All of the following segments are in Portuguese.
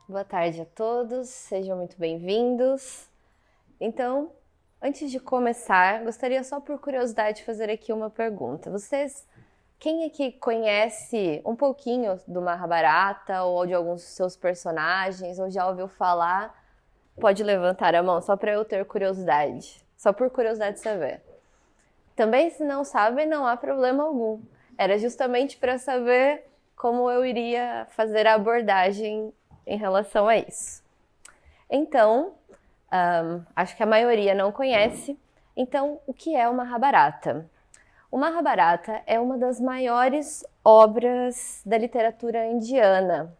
Boa tarde a todos, sejam muito bem-vindos. Então, antes de começar, gostaria só por curiosidade de fazer aqui uma pergunta. Quem aqui conhece um pouquinho do Mahabharata ou de alguns dos seus personagens ou já ouviu falar? Pode levantar a mão só para eu ter curiosidade, só por curiosidade de saber. Também, se não sabem, não há problema algum. Era justamente para saber como eu iria fazer a abordagem em relação a isso. Então, acho que a maioria não conhece. Então, o que é o Mahabharata? O Mahabharata é uma das maiores obras da literatura indiana.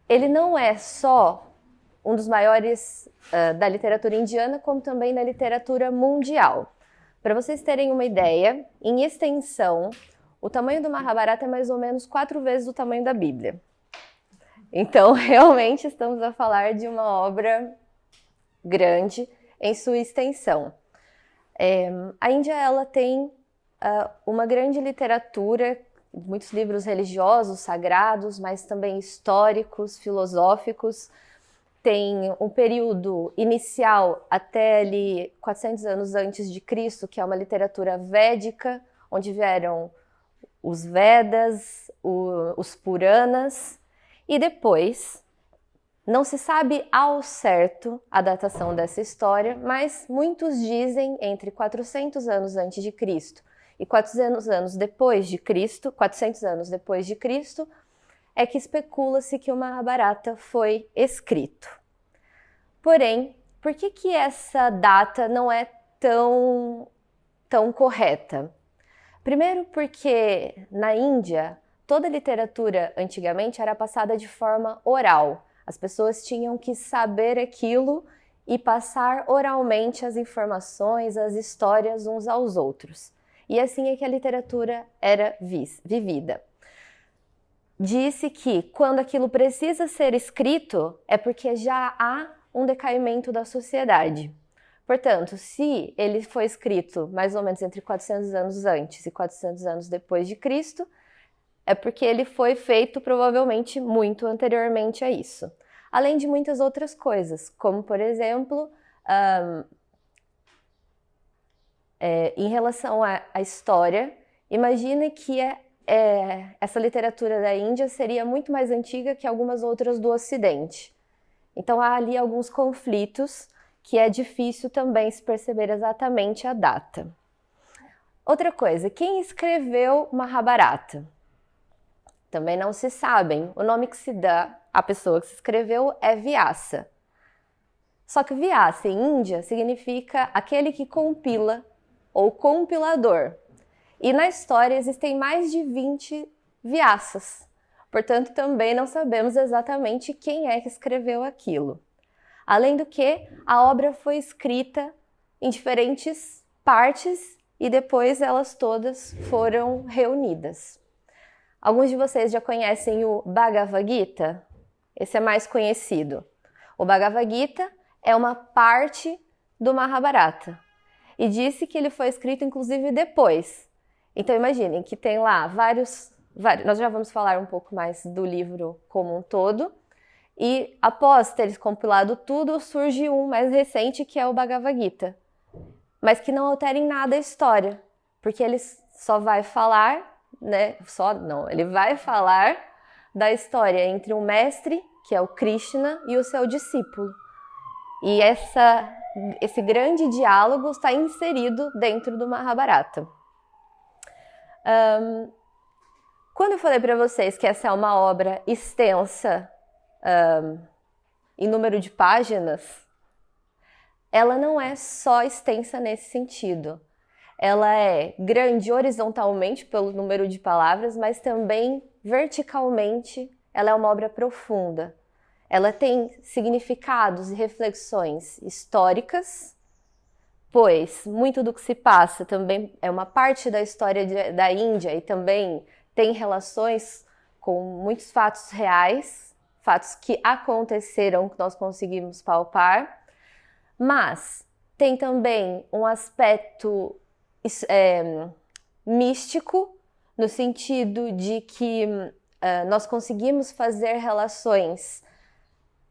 Ele não é só um dos maiores da literatura indiana, como também da literatura mundial. Para vocês terem uma ideia, em extensão, o tamanho do Mahabharata é mais ou menos 4 vezes o tamanho da Bíblia. Então, realmente estamos a falar de uma obra grande em sua extensão. A Índia ela tem uma grande literatura, muitos livros religiosos, sagrados, mas também históricos, filosóficos. Tem um período inicial até ali 400 anos antes de Cristo, que é uma literatura védica, onde vieram os Vedas, os Puranas, e depois não se sabe ao certo a datação dessa história, mas muitos dizem entre 400 anos antes de Cristo e 400 anos depois de Cristo, é que especula-se que o Mahabharata foi escrito. Porém, por que essa data não é tão correta? Primeiro porque na Índia, toda a literatura antigamente era passada de forma oral. As pessoas tinham que saber aquilo e passar oralmente as informações, as histórias uns aos outros. E assim é que a literatura era vivida. Disse que quando aquilo precisa ser escrito é porque já há um decaimento da sociedade. Portanto, se ele foi escrito mais ou menos entre 400 anos antes e 400 anos depois de Cristo, é porque ele foi feito provavelmente muito anteriormente a isso. Além de muitas outras coisas, como por exemplo, em relação à história, imagine que essa literatura da Índia seria muito mais antiga que algumas outras do Ocidente. Então há ali alguns conflitos que é difícil também se perceber exatamente a data. Outra coisa, quem escreveu Mahabharata? Também não se sabem. O nome que se dá à pessoa que se escreveu é Vyasa. Só que Vyasa em Índia significa aquele que compila ou compilador. E na história existem mais de 20 Vyasas. Portanto, também não sabemos exatamente quem é que escreveu aquilo. Além do que, a obra foi escrita em diferentes partes e depois elas todas foram reunidas. Alguns de vocês já conhecem o Bhagavad Gita? Esse é mais conhecido. O Bhagavad Gita é uma parte do Mahabharata e disse que ele foi escrito inclusive depois. Então imaginem que tem lá vários, nós já vamos falar um pouco mais do livro como um todo. E após ter compilado tudo, surge um mais recente que é o Bhagavad Gita, mas que não altera em nada a história, porque ele só vai falar, ele vai falar da história entre um mestre, que é o Krishna, e o seu discípulo. E esse grande diálogo está inserido dentro do Mahabharata. Quando eu falei para vocês que essa é uma obra extensa, em número de páginas, ela não é só extensa nesse sentido. Ela é grande horizontalmente pelo número de palavras, mas também verticalmente ela é uma obra profunda. Ela tem significados e reflexões históricas, pois muito do que se passa também é uma parte da história da Índia e também tem relações com muitos fatos reais, fatos que aconteceram, que nós conseguimos palpar, mas tem também um aspecto místico, no sentido de que nós conseguimos fazer relações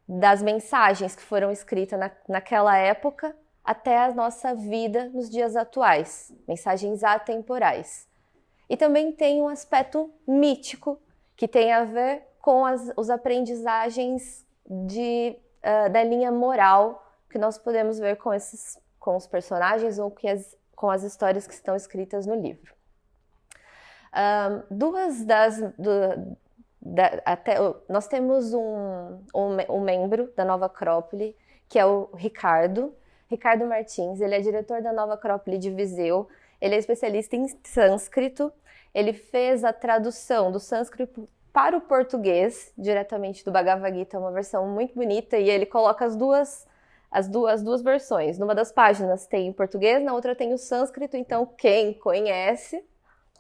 das mensagens que foram escritas naquela época até a nossa vida nos dias atuais, mensagens atemporais. E também tem um aspecto mítico que tem a ver com as aprendizagens da linha moral que nós podemos ver com os personagens ou com as histórias que estão escritas no livro. Nós temos um membro da Nova Acrópole, que é o Ricardo Martins. Ele é diretor da Nova Acrópole de Viseu. Ele é especialista em sânscrito. Ele fez a tradução do sânscrito para o português, diretamente do Bhagavad Gita, uma versão muito bonita, e ele coloca as duas versões. Numa das páginas tem em português, na outra tem o sânscrito, então quem conhece,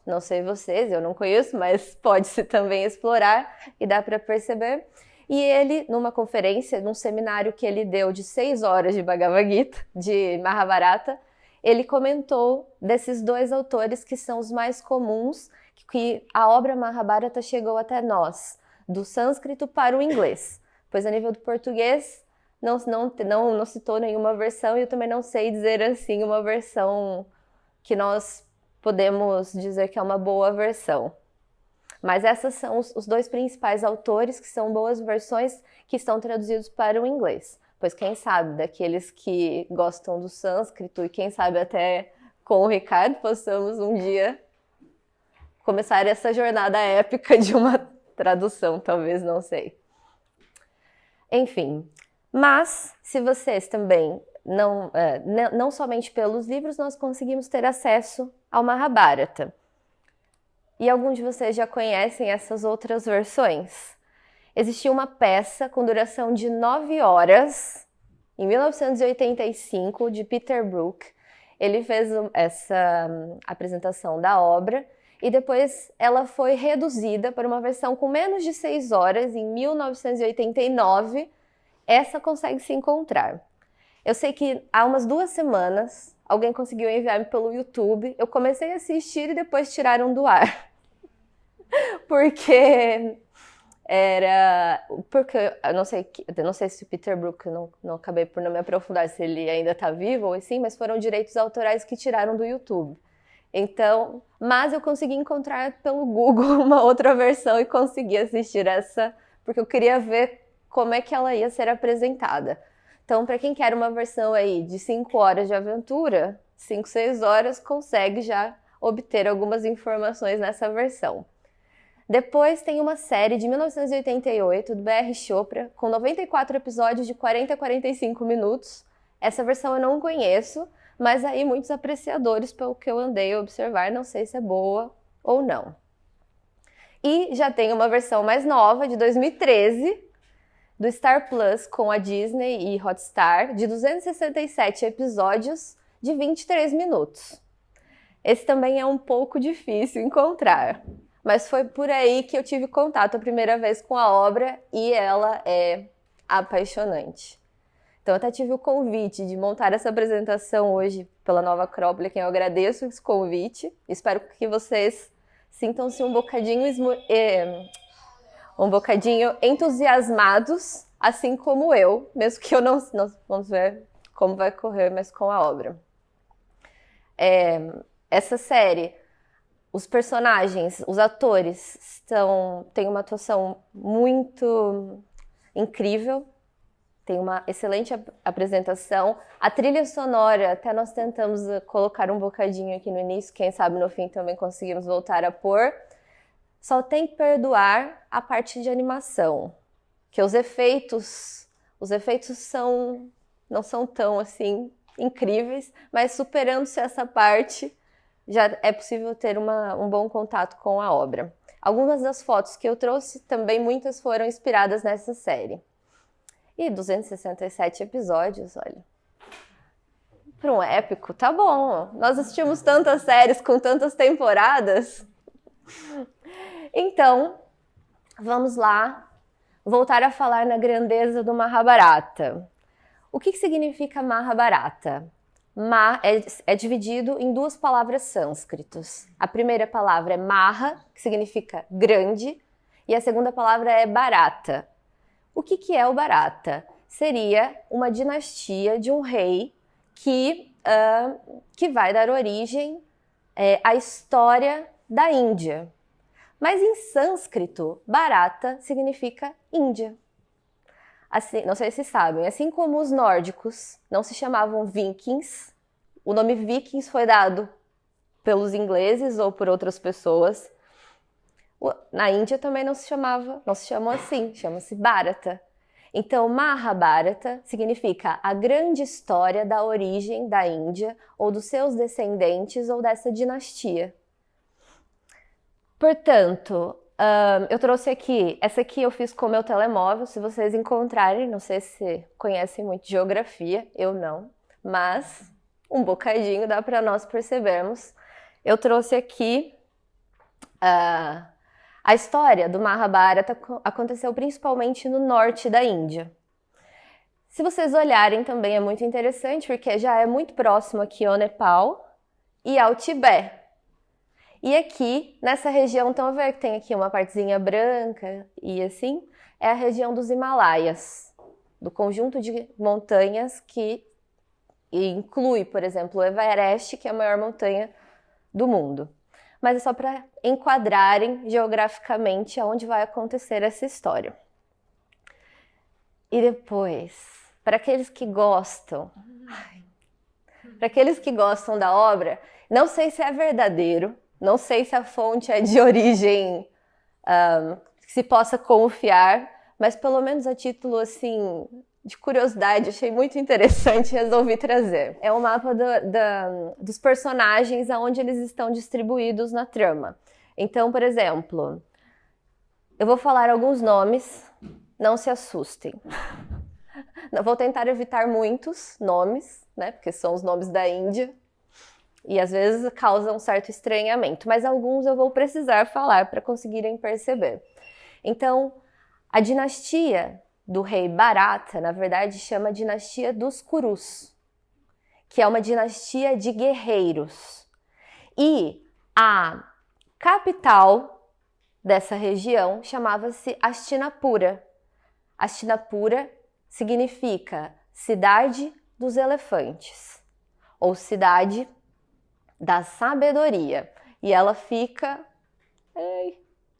não sei vocês, eu não conheço, mas pode-se também explorar e dá para perceber. E ele, numa conferência, num seminário que ele deu de 6 horas de Bhagavad Gita, de Mahabharata, ele comentou desses 2 autores que são os mais comuns, que a obra Mahabharata chegou até nós, do sânscrito para o inglês, pois a nível do português não citou nenhuma versão e eu também não sei dizer assim uma versão que nós podemos dizer que é uma boa versão. Mas esses são os 2 principais autores que são boas versões que estão traduzidos para o inglês. Pois quem sabe, daqueles que gostam do sânscrito e quem sabe até com o Ricardo possamos um dia começar essa jornada épica de uma tradução, talvez, não sei. Enfim, mas se vocês também não somente pelos livros nós conseguimos ter acesso ao Mahabharata. E alguns de vocês já conhecem essas outras versões. Existiu uma peça com duração de 9 horas, em 1985, de Peter Brook. Ele fez essa apresentação da obra e depois ela foi reduzida para uma versão com menos de 6 horas, em 1989. Essa consegue se encontrar. Eu sei que há umas 2 semanas alguém conseguiu enviar-me pelo YouTube. Eu comecei a assistir e depois tiraram do ar. Porque eu não sei se o Peter Brook, não acabei por não me aprofundar se ele ainda está vivo ou assim, mas foram direitos autorais que tiraram do YouTube. Então, mas eu consegui encontrar pelo Google uma outra versão e consegui assistir essa, porque eu queria ver como é que ela ia ser apresentada. Então, para quem quer uma versão aí de 5 horas de aventura, 5, 6 horas, consegue já obter algumas informações nessa versão. Depois tem uma série de 1988, do B.R. Chopra, com 94 episódios de 40 a 45 minutos. Essa versão eu não conheço, mas aí muitos apreciadores, pelo que eu andei a observar, não sei se é boa ou não. E já tem uma versão mais nova, de 2013, do Star Plus com a Disney e Hotstar, de 267 episódios de 23 minutos. Esse também é um pouco difícil encontrar, mas foi por aí que eu tive contato a primeira vez com a obra e ela é apaixonante. Então eu até tive o convite de montar essa apresentação hoje pela Nova Acrópole, a quem eu agradeço esse convite. Espero que vocês sintam-se um bocadinho entusiasmados, assim como eu, mesmo que eu não vamos ver como vai correr, mas com a obra. Essa série, os personagens, os atores têm uma atuação muito incrível, tem uma excelente apresentação. A trilha sonora, até nós tentamos colocar um bocadinho aqui no início, quem sabe no fim também conseguimos voltar a pôr. Só tem que perdoar a parte de animação, que os efeitos não são tão assim incríveis, mas superando-se essa parte, já é possível ter um bom contato com a obra. Algumas das fotos que eu trouxe também, muitas foram inspiradas nessa série. E 267 episódios, olha. Para um épico, tá bom. Nós assistimos tantas séries com tantas temporadas. Então, vamos lá voltar a falar na grandeza do Mahabharata. O que significa Mahabharata? Ma é dividido em 2 palavras sânscritas. A primeira palavra é Maha, que significa grande, E a segunda palavra é Bharata. O que é o Bharata? Seria uma dinastia de um rei que vai dar origem à história da Índia. Mas em sânscrito, Bharata significa Índia. Assim, não sei se sabem, assim como os nórdicos não se chamavam vikings, o nome vikings foi dado pelos ingleses ou por outras pessoas. Na Índia também não se chamou assim, chama-se Bharata. Então, Mahabharata significa a grande história da origem da Índia, ou dos seus descendentes, ou dessa dinastia. Portanto, eu trouxe aqui, essa aqui eu fiz com o meu telemóvel, se vocês encontrarem, não sei se conhecem muito geografia, eu não, mas um bocadinho dá para nós percebermos. Eu trouxe aqui a história do Mahabharata aconteceu principalmente no norte da Índia. Se vocês olharem também é muito interessante, porque já é muito próximo aqui ao Nepal e ao Tibete. E aqui, nessa região, estão a ver que tem aqui uma partezinha branca e assim, é a região dos Himalaias, do conjunto de montanhas que inclui, por exemplo, o Everest, que é a maior montanha do mundo. Mas é só para enquadrarem geograficamente aonde vai acontecer essa história. E depois, para aqueles que gostam da obra, não sei se é verdadeiro, não sei se a fonte é de origem que se possa confiar, mas pelo menos a título assim de curiosidade, achei muito interessante e resolvi trazer. É um mapa dos personagens aonde eles estão distribuídos na trama. Então, por exemplo, eu vou falar alguns nomes, não se assustem. Vou tentar evitar muitos nomes, né, porque são os nomes da Índia. E às vezes causa um certo estranhamento, mas alguns eu vou precisar falar para conseguirem perceber. Então, a dinastia do rei Bharata, na verdade, chama dinastia dos Kurus, que é uma dinastia de guerreiros. E a capital dessa região chamava-se Hastinapura. Hastinapura significa cidade dos elefantes, ou cidade da sabedoria. E ela fica...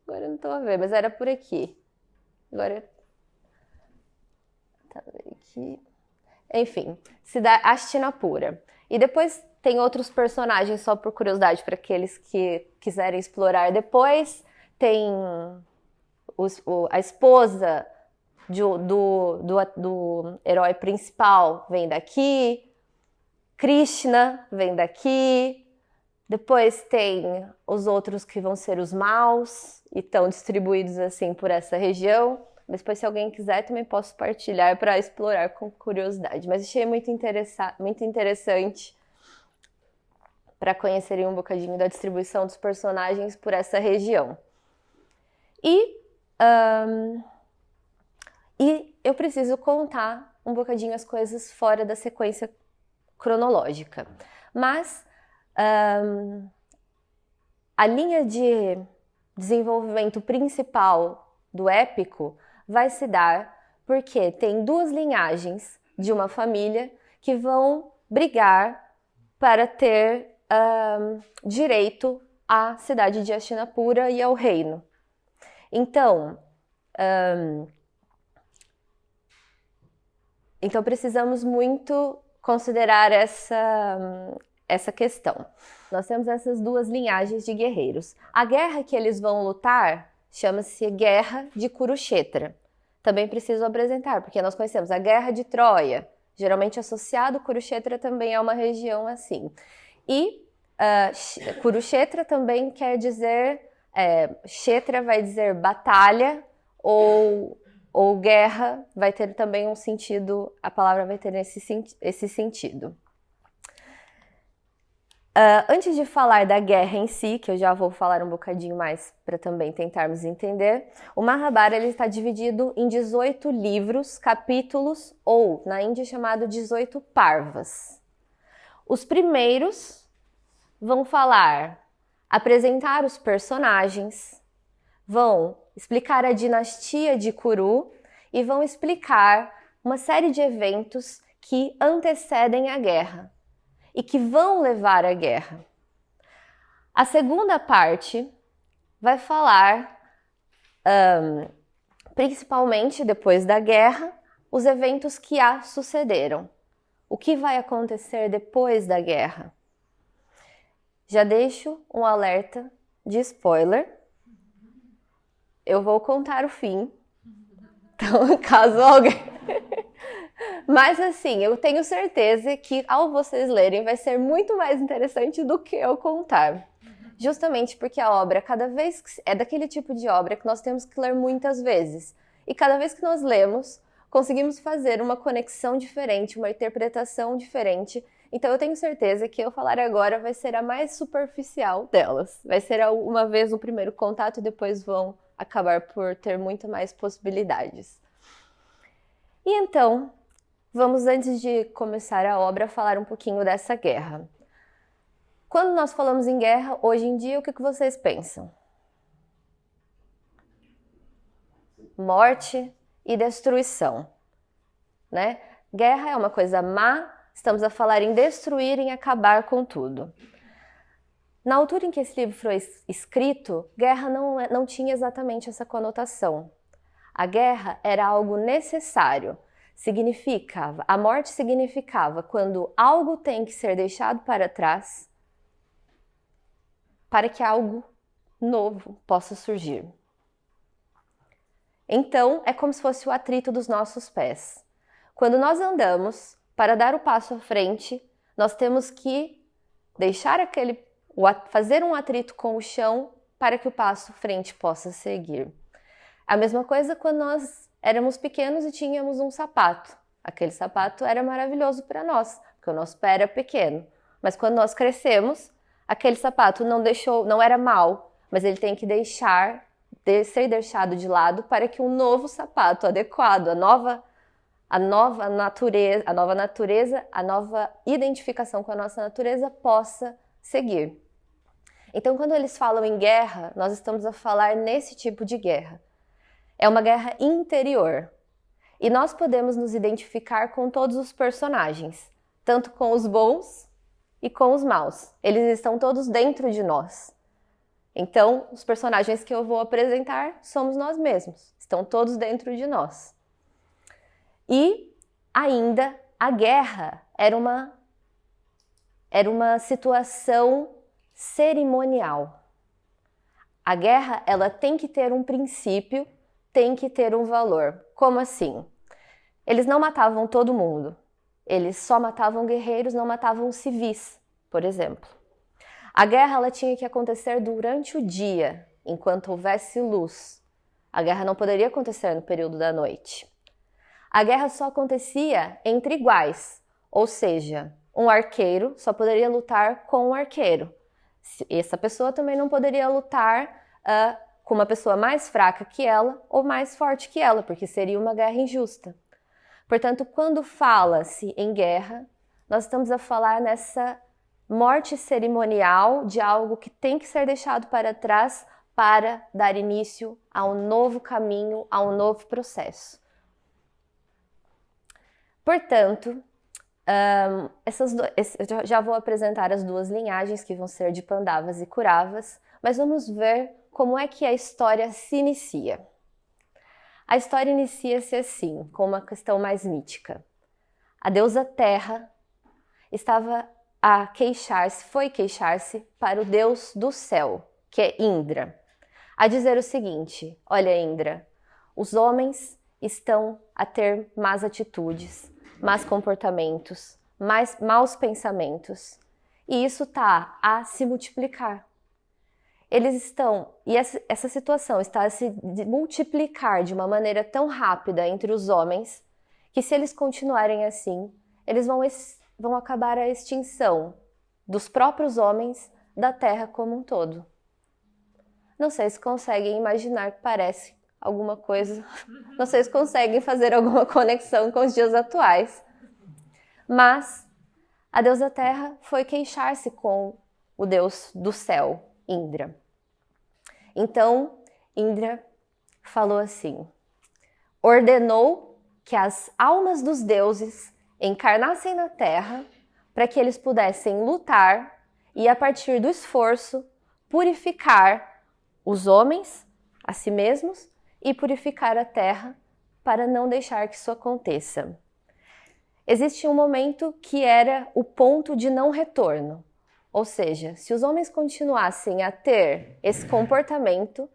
agora eu não estou a ver, mas era por aqui. Agora... tá aqui. Enfim, cidade Hastinapura. E depois tem outros personagens, só por curiosidade, para aqueles que quiserem explorar depois. Tem a esposa do herói principal, vem daqui. Krishna vem daqui. Depois tem os outros que vão ser os maus e estão distribuídos assim por essa região. Mas depois, se alguém quiser, também posso partilhar para explorar com curiosidade. Mas achei muito interessante para conhecerem um bocadinho da distribuição dos personagens por essa região. E eu preciso contar um bocadinho as coisas fora da sequência cronológica. Mas a linha de desenvolvimento principal do épico vai se dar porque tem duas linhagens de uma família que vão brigar para ter direito à cidade de Hastinapura e ao reino. Então precisamos muito considerar essa questão. Nós temos essas duas linhagens de guerreiros. A guerra que eles vão lutar chama-se Guerra de Kurukshetra. Também preciso apresentar, porque nós conhecemos a Guerra de Troia, geralmente associado, Kurukshetra também é uma região assim. E Kurukshetra também quer dizer, Kshetra vai dizer batalha ou guerra, vai ter também um sentido, a palavra vai ter esse sentido. Antes de falar da guerra em si, que eu já vou falar um bocadinho mais para também tentarmos entender, o Mahabharata está dividido em 18 livros, capítulos, ou na Índia chamado 18 parvas. Os primeiros vão apresentar os personagens, vão explicar a dinastia de Kuru e vão explicar uma série de eventos que antecedem a guerra e que vão levar à guerra. A segunda parte vai falar, principalmente depois da guerra, os eventos que a sucederam. O que vai acontecer depois da guerra? Já deixo um alerta de spoiler. Eu vou contar o fim. Então, caso alguém... Mas assim, eu tenho certeza que ao vocês lerem vai ser muito mais interessante do que eu contar. Justamente porque a obra, cada vez que é daquele tipo de obra que nós temos que ler muitas vezes. E cada vez que nós lemos, conseguimos fazer uma conexão diferente, uma interpretação diferente. Então eu tenho certeza que eu falar agora vai ser a mais superficial delas. Vai ser uma vez o primeiro contato e depois vão acabar por ter muito mais possibilidades. E então, vamos, antes de começar a obra, falar um pouquinho dessa guerra. Quando nós falamos em guerra, hoje em dia, o que vocês pensam? Morte e destruição, né? Guerra é uma coisa má, estamos a falar em destruir, em acabar com tudo. Na altura em que esse livro foi escrito, guerra não tinha exatamente essa conotação. A guerra era algo necessário. A morte significava quando algo tem que ser deixado para trás para que algo novo possa surgir. Então, é como se fosse o atrito dos nossos pés. Quando nós andamos, para dar o passo à frente, nós temos que fazer um atrito com o chão para que o passo à frente possa seguir. A mesma coisa quando nós éramos pequenos e tínhamos um sapato. Aquele sapato era maravilhoso para nós, porque o nosso pé era pequeno. Mas quando nós crescemos, aquele sapato não era mau, mas ele tem que ser deixado de lado para que um novo sapato adequado, a nova natureza, a nova identificação com a nossa natureza possa seguir. Então, quando eles falam em guerra, nós estamos a falar nesse tipo de guerra. É uma guerra interior. E nós podemos nos identificar com todos os personagens, tanto com os bons e com os maus. Eles estão todos dentro de nós. Então, os personagens que eu vou apresentar somos nós mesmos. Estão todos dentro de nós. E ainda a guerra era uma situação cerimonial. A guerra, ela tem que ter um princípio, tem que ter um valor. Como assim? Eles não matavam todo mundo. Eles só matavam guerreiros, não matavam civis, por exemplo. A guerra, ela tinha que acontecer durante o dia, enquanto houvesse luz. A guerra não poderia acontecer no período da noite. A guerra só acontecia entre iguais, ou seja, um arqueiro só poderia lutar com um arqueiro. Essa pessoa também não poderia lutar com uma pessoa mais fraca que ela ou mais forte que ela, porque seria uma guerra injusta. Portanto, quando fala-se em guerra, nós estamos a falar nessa morte cerimonial de algo que tem que ser deixado para trás para dar início a um novo caminho, a um novo processo. Portanto, eu já vou apresentar as duas linhagens que vão ser de Pandavas e Kauravas, mas vamos ver como é que a história se inicia. A história inicia-se assim, com uma questão mais mítica. A deusa Terra foi queixar-se para o deus do céu, que é Indra, a dizer o seguinte: olha, Indra, os homens estão a ter más atitudes, más comportamentos, maus pensamentos, e isso está a se multiplicar. Essa situação está a se multiplicar de uma maneira tão rápida entre os homens, que se eles continuarem assim, eles vão acabar a extinção dos próprios homens, da Terra como um todo. Não sei se conseguem imaginar que parece alguma coisa, não sei se conseguem fazer alguma conexão com os dias atuais. Mas a deusa Terra foi queixar-se com o deus do céu, Indra. Então, Indra falou assim: ordenou que as almas dos deuses encarnassem na Terra para que eles pudessem lutar e, a partir do esforço, purificar os homens, a si mesmos, e purificar a Terra para não deixar que isso aconteça. Existe um momento que era o ponto de não retorno, ou seja, se os homens continuassem a ter esse comportamento,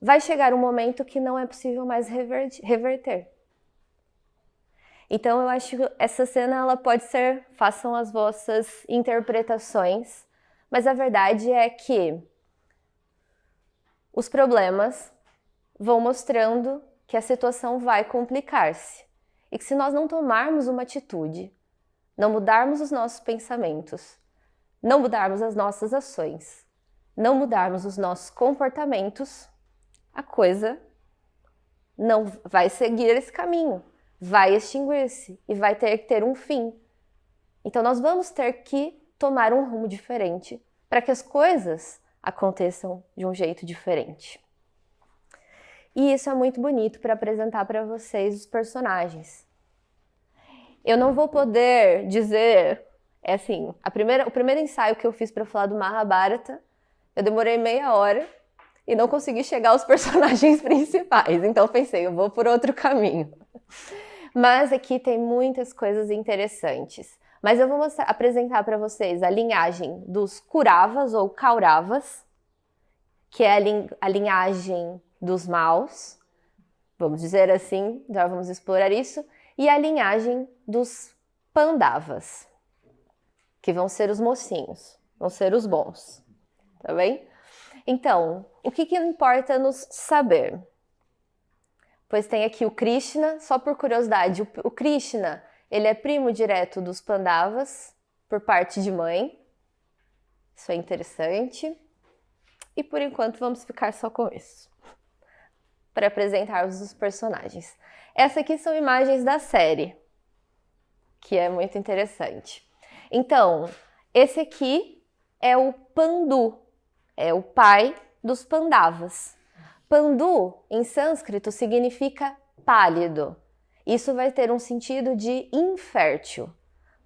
vai chegar um momento que não é possível mais reverter. Então eu acho que essa cena ela pode ser, façam as vossas interpretações, mas a verdade é que os problemas vão mostrando que a situação vai complicar-se e que se nós não tomarmos uma atitude, não mudarmos os nossos pensamentos, não mudarmos as nossas ações, não mudarmos os nossos comportamentos, a coisa não vai seguir esse caminho, vai extinguir-se e vai ter que ter um fim. Então nós vamos ter que tomar um rumo diferente para que as coisas aconteçam de um jeito diferente. E isso é muito bonito para apresentar para vocês os personagens. Eu não vou poder dizer, assim, o primeiro ensaio que eu fiz para falar do Mahabharata, eu demorei meia hora e não consegui chegar aos personagens principais. Então pensei, eu vou por outro caminho. Mas aqui tem muitas coisas interessantes. Mas eu vou apresentar para vocês a linhagem dos Kuravas ou Kauravas, que é a linhagem dos maus, vamos dizer assim, já vamos explorar isso, e a linhagem dos Pandavas, que vão ser os mocinhos, vão ser os bons, tá bem? Então, o que importa nos saber? Pois tem aqui o Krishna, só por curiosidade, o Krishna, ele é primo direto dos Pandavas, por parte de mãe, isso é interessante, e por enquanto vamos ficar só com isso, para apresentar os personagens. Essas aqui são imagens da série, que é muito interessante. Então, esse aqui é o Pandu, é o pai dos Pandavas. Pandu, em sânscrito, significa pálido. Isso vai ter um sentido de infértil,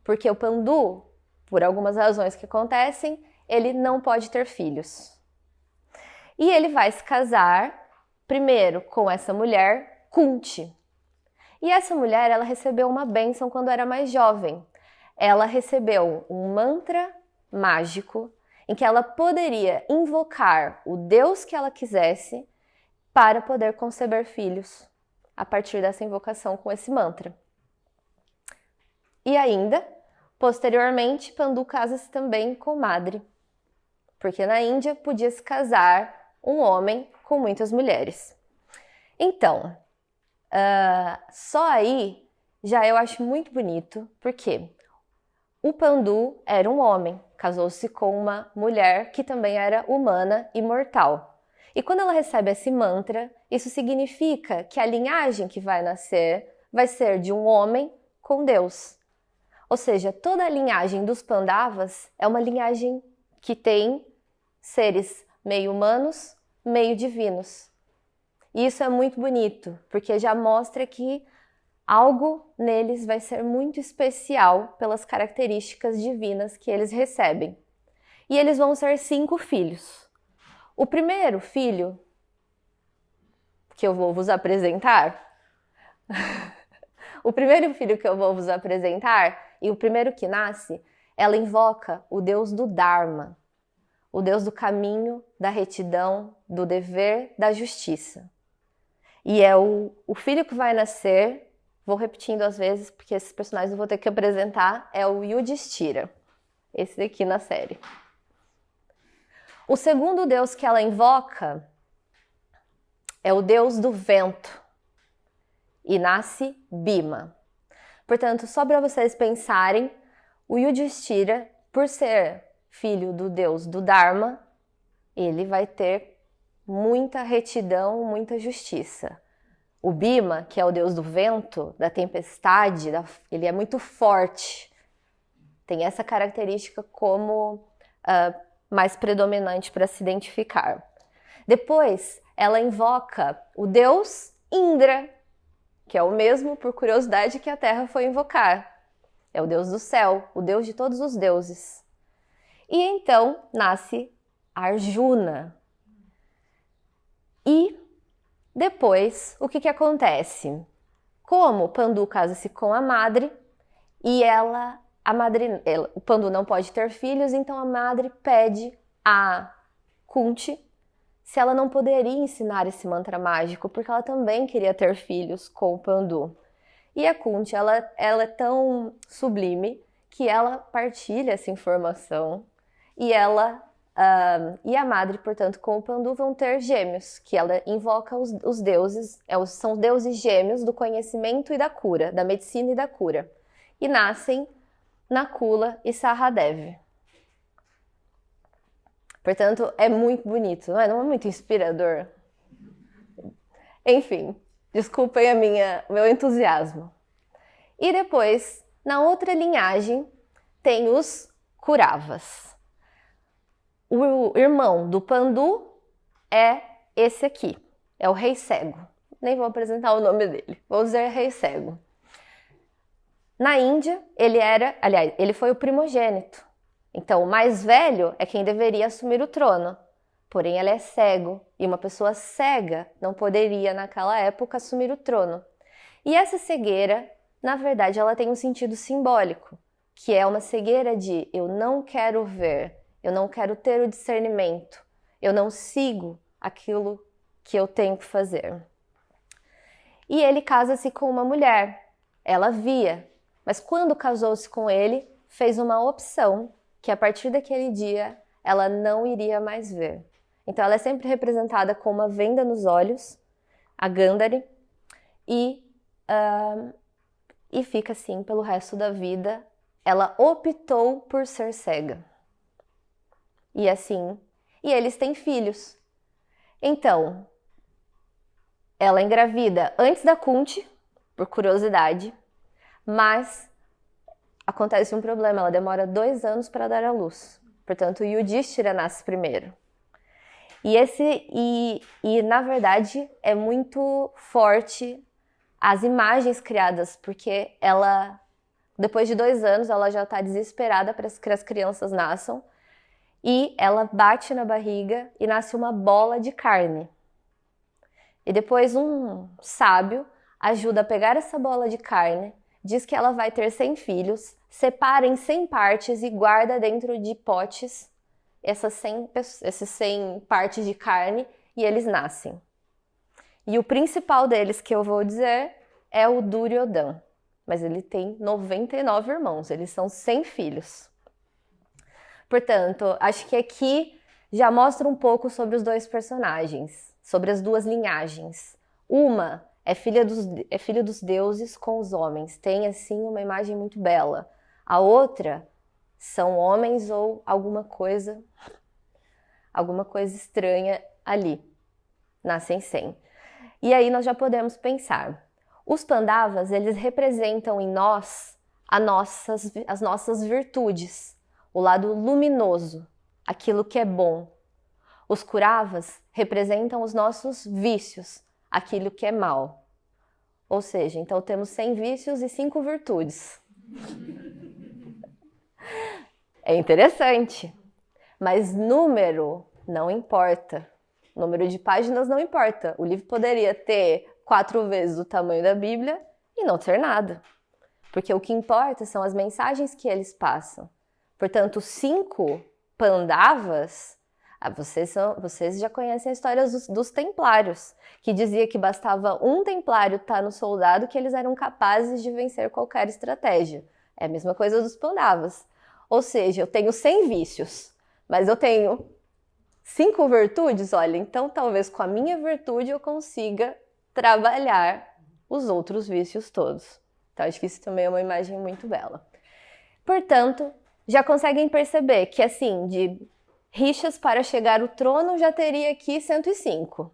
porque o Pandu, por algumas razões que acontecem, ele não pode ter filhos. E ele vai se casar primeiro com essa mulher, Kunti. E essa mulher, ela recebeu uma bênção quando era mais jovem. Ela recebeu um mantra mágico em que ela poderia invocar o Deus que ela quisesse para poder conceber filhos a partir dessa invocação com esse mantra. E ainda, posteriormente, Pandu casa-se também com Madri, porque na Índia podia se casar um homem com muitas mulheres. Então, só aí já eu acho muito bonito, porque o Pandu era um homem, casou-se com uma mulher que também era humana e mortal. E quando ela recebe esse mantra, isso significa que a linhagem que vai nascer vai ser de um homem com Deus. Ou seja, toda a linhagem dos Pandavas é uma linhagem que tem seres meio humanos, meio divinos. E isso é muito bonito, porque já mostra que algo neles vai ser muito especial pelas características divinas que eles recebem. E eles vão ser 5 filhos. O primeiro filho que eu vou vos apresentar, e o primeiro que nasce, ela invoca o Deus do Dharma, o Deus do caminho, da retidão, do dever, da justiça. E é o filho que vai nascer, vou repetindo às vezes, porque esses personagens eu vou ter que apresentar, é o Yudhishthira, esse daqui na série. O segundo deus que ela invoca é o deus do vento, e nasce Bhima. Portanto, só para vocês pensarem, o Yudhishthira, por ser filho do deus do Dharma, ele vai ter muita retidão, muita justiça. O Bhima, que é o deus do vento, da tempestade, ele é muito forte. Tem essa característica como mais predominante para se identificar. Depois, ela invoca o deus Indra, que é o mesmo, por curiosidade, que a Terra foi invocar. É o deus do céu, o deus de todos os deuses. E então nasce Arjuna. E depois, o que acontece? Como Pandu casa-se com a madre, e o Pandu não pode ter filhos, então a madre pede a Kunti se ela não poderia ensinar esse mantra mágico, porque ela também queria ter filhos com o Pandu. E a Kunti, ela é tão sublime que ela partilha essa informação e e a madre, portanto, com o Pandu vão ter gêmeos, que ela invoca os deuses, são deuses gêmeos do conhecimento e da cura, da medicina e da cura. E nascem Nakula e Sahadev. Portanto, é muito bonito, não é? Não é muito inspirador? Enfim, desculpem o meu entusiasmo. E depois, na outra linhagem, tem os Kuravas. O irmão do Pandu é esse aqui, é o Rei Cego. Nem vou apresentar o nome dele, vou dizer Rei Cego. Na Índia, ele foi o primogênito. Então, o mais velho é quem deveria assumir o trono. Porém, ele é cego, e uma pessoa cega não poderia, naquela época, assumir o trono. E essa cegueira, na verdade, ela tem um sentido simbólico, que é uma cegueira de eu não quero ver, eu não quero ter o discernimento, eu não sigo aquilo que eu tenho que fazer. E ele casa-se com uma mulher, ela via, mas quando casou-se com ele, fez uma opção que a partir daquele dia ela não iria mais ver. Então ela é sempre representada com uma venda nos olhos, a Gandhari, e fica assim pelo resto da vida. Ela optou por ser cega. E assim, e eles têm filhos. Então, ela engravida antes da Kunti, por curiosidade, mas acontece um problema, ela demora 2 anos para dar à luz. Portanto, Yudhishthira nasce primeiro. E na verdade é muito forte as imagens criadas, porque ela, depois de 2 anos, ela já está desesperada para que as crianças nasçam, e ela bate na barriga e nasce uma bola de carne. E depois um sábio ajuda a pegar essa bola de carne, diz que ela vai ter 100 filhos, separa em 100 partes e guarda dentro de potes esses 100 partes de carne, e eles nascem. E o principal deles, que eu vou dizer, é o Duryodhana. Mas ele tem 99 irmãos, eles são 100 filhos. Portanto, acho que aqui já mostra um pouco sobre os dois personagens, sobre as duas linhagens. Uma é filha dos deuses com os homens, tem assim uma imagem muito bela. A outra são homens ou alguma coisa estranha ali, nascem sem. E aí nós já podemos pensar. Os Pandavas, eles representam em nós as nossas virtudes, o lado luminoso, aquilo que é bom. Os Kuravas representam os nossos vícios, aquilo que é mal. Ou seja, então temos 100 vícios e 5 virtudes. É interessante, mas número não importa. Número de páginas não importa. O livro poderia ter 4 vezes o tamanho da Bíblia e não ter nada. Porque o que importa são as mensagens que eles passam. Portanto, 5 Pandavas, vocês já conhecem a história dos templários, que dizia que bastava um templário estar no soldado que eles eram capazes de vencer qualquer estratégia. É a mesma coisa dos Pandavas. Ou seja, eu tenho 100 vícios, mas eu tenho 5 virtudes, olha, então talvez com a minha virtude eu consiga trabalhar os outros vícios todos. Então acho que isso também é uma imagem muito bela. Portanto, já conseguem perceber que assim, de rixas para chegar ao trono já teria aqui 105.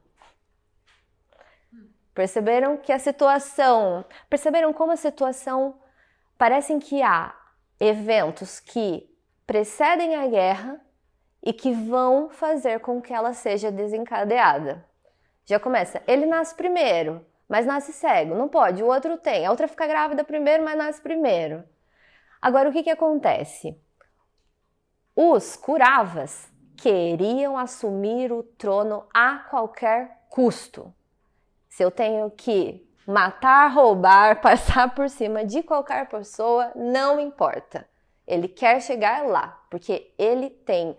Perceberam como a situação, parecem que há eventos que precedem a guerra e que vão fazer com que ela seja desencadeada. Já começa, ele nasce primeiro, mas nasce cego, não pode, o outro tem, a outra fica grávida primeiro, mas nasce primeiro. Agora, o que acontece? Os Kuravas queriam assumir o trono a qualquer custo. Se eu tenho que matar, roubar, passar por cima de qualquer pessoa, não importa. Ele quer chegar lá, porque ele tem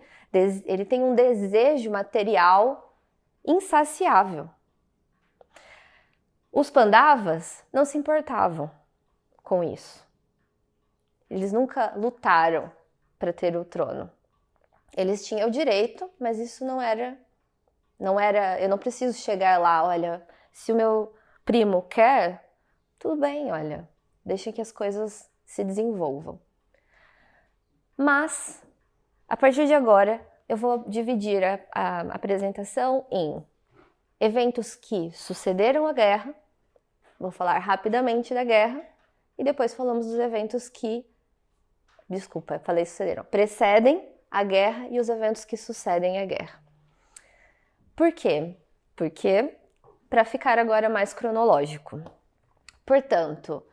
um desejo material insaciável. Os Pandavas não se importavam com isso. Eles nunca lutaram para ter o trono. Eles tinham o direito, mas isso não era, eu não preciso chegar lá, olha, se o meu primo quer, tudo bem, olha, deixa que as coisas se desenvolvam. Mas, a partir de agora, eu vou dividir a apresentação em eventos que sucederam a guerra, vou falar rapidamente da guerra, e depois falamos dos eventos que, precedem a guerra e os eventos que sucedem a guerra. Por quê? Porque, para ficar agora mais cronológico. Portanto,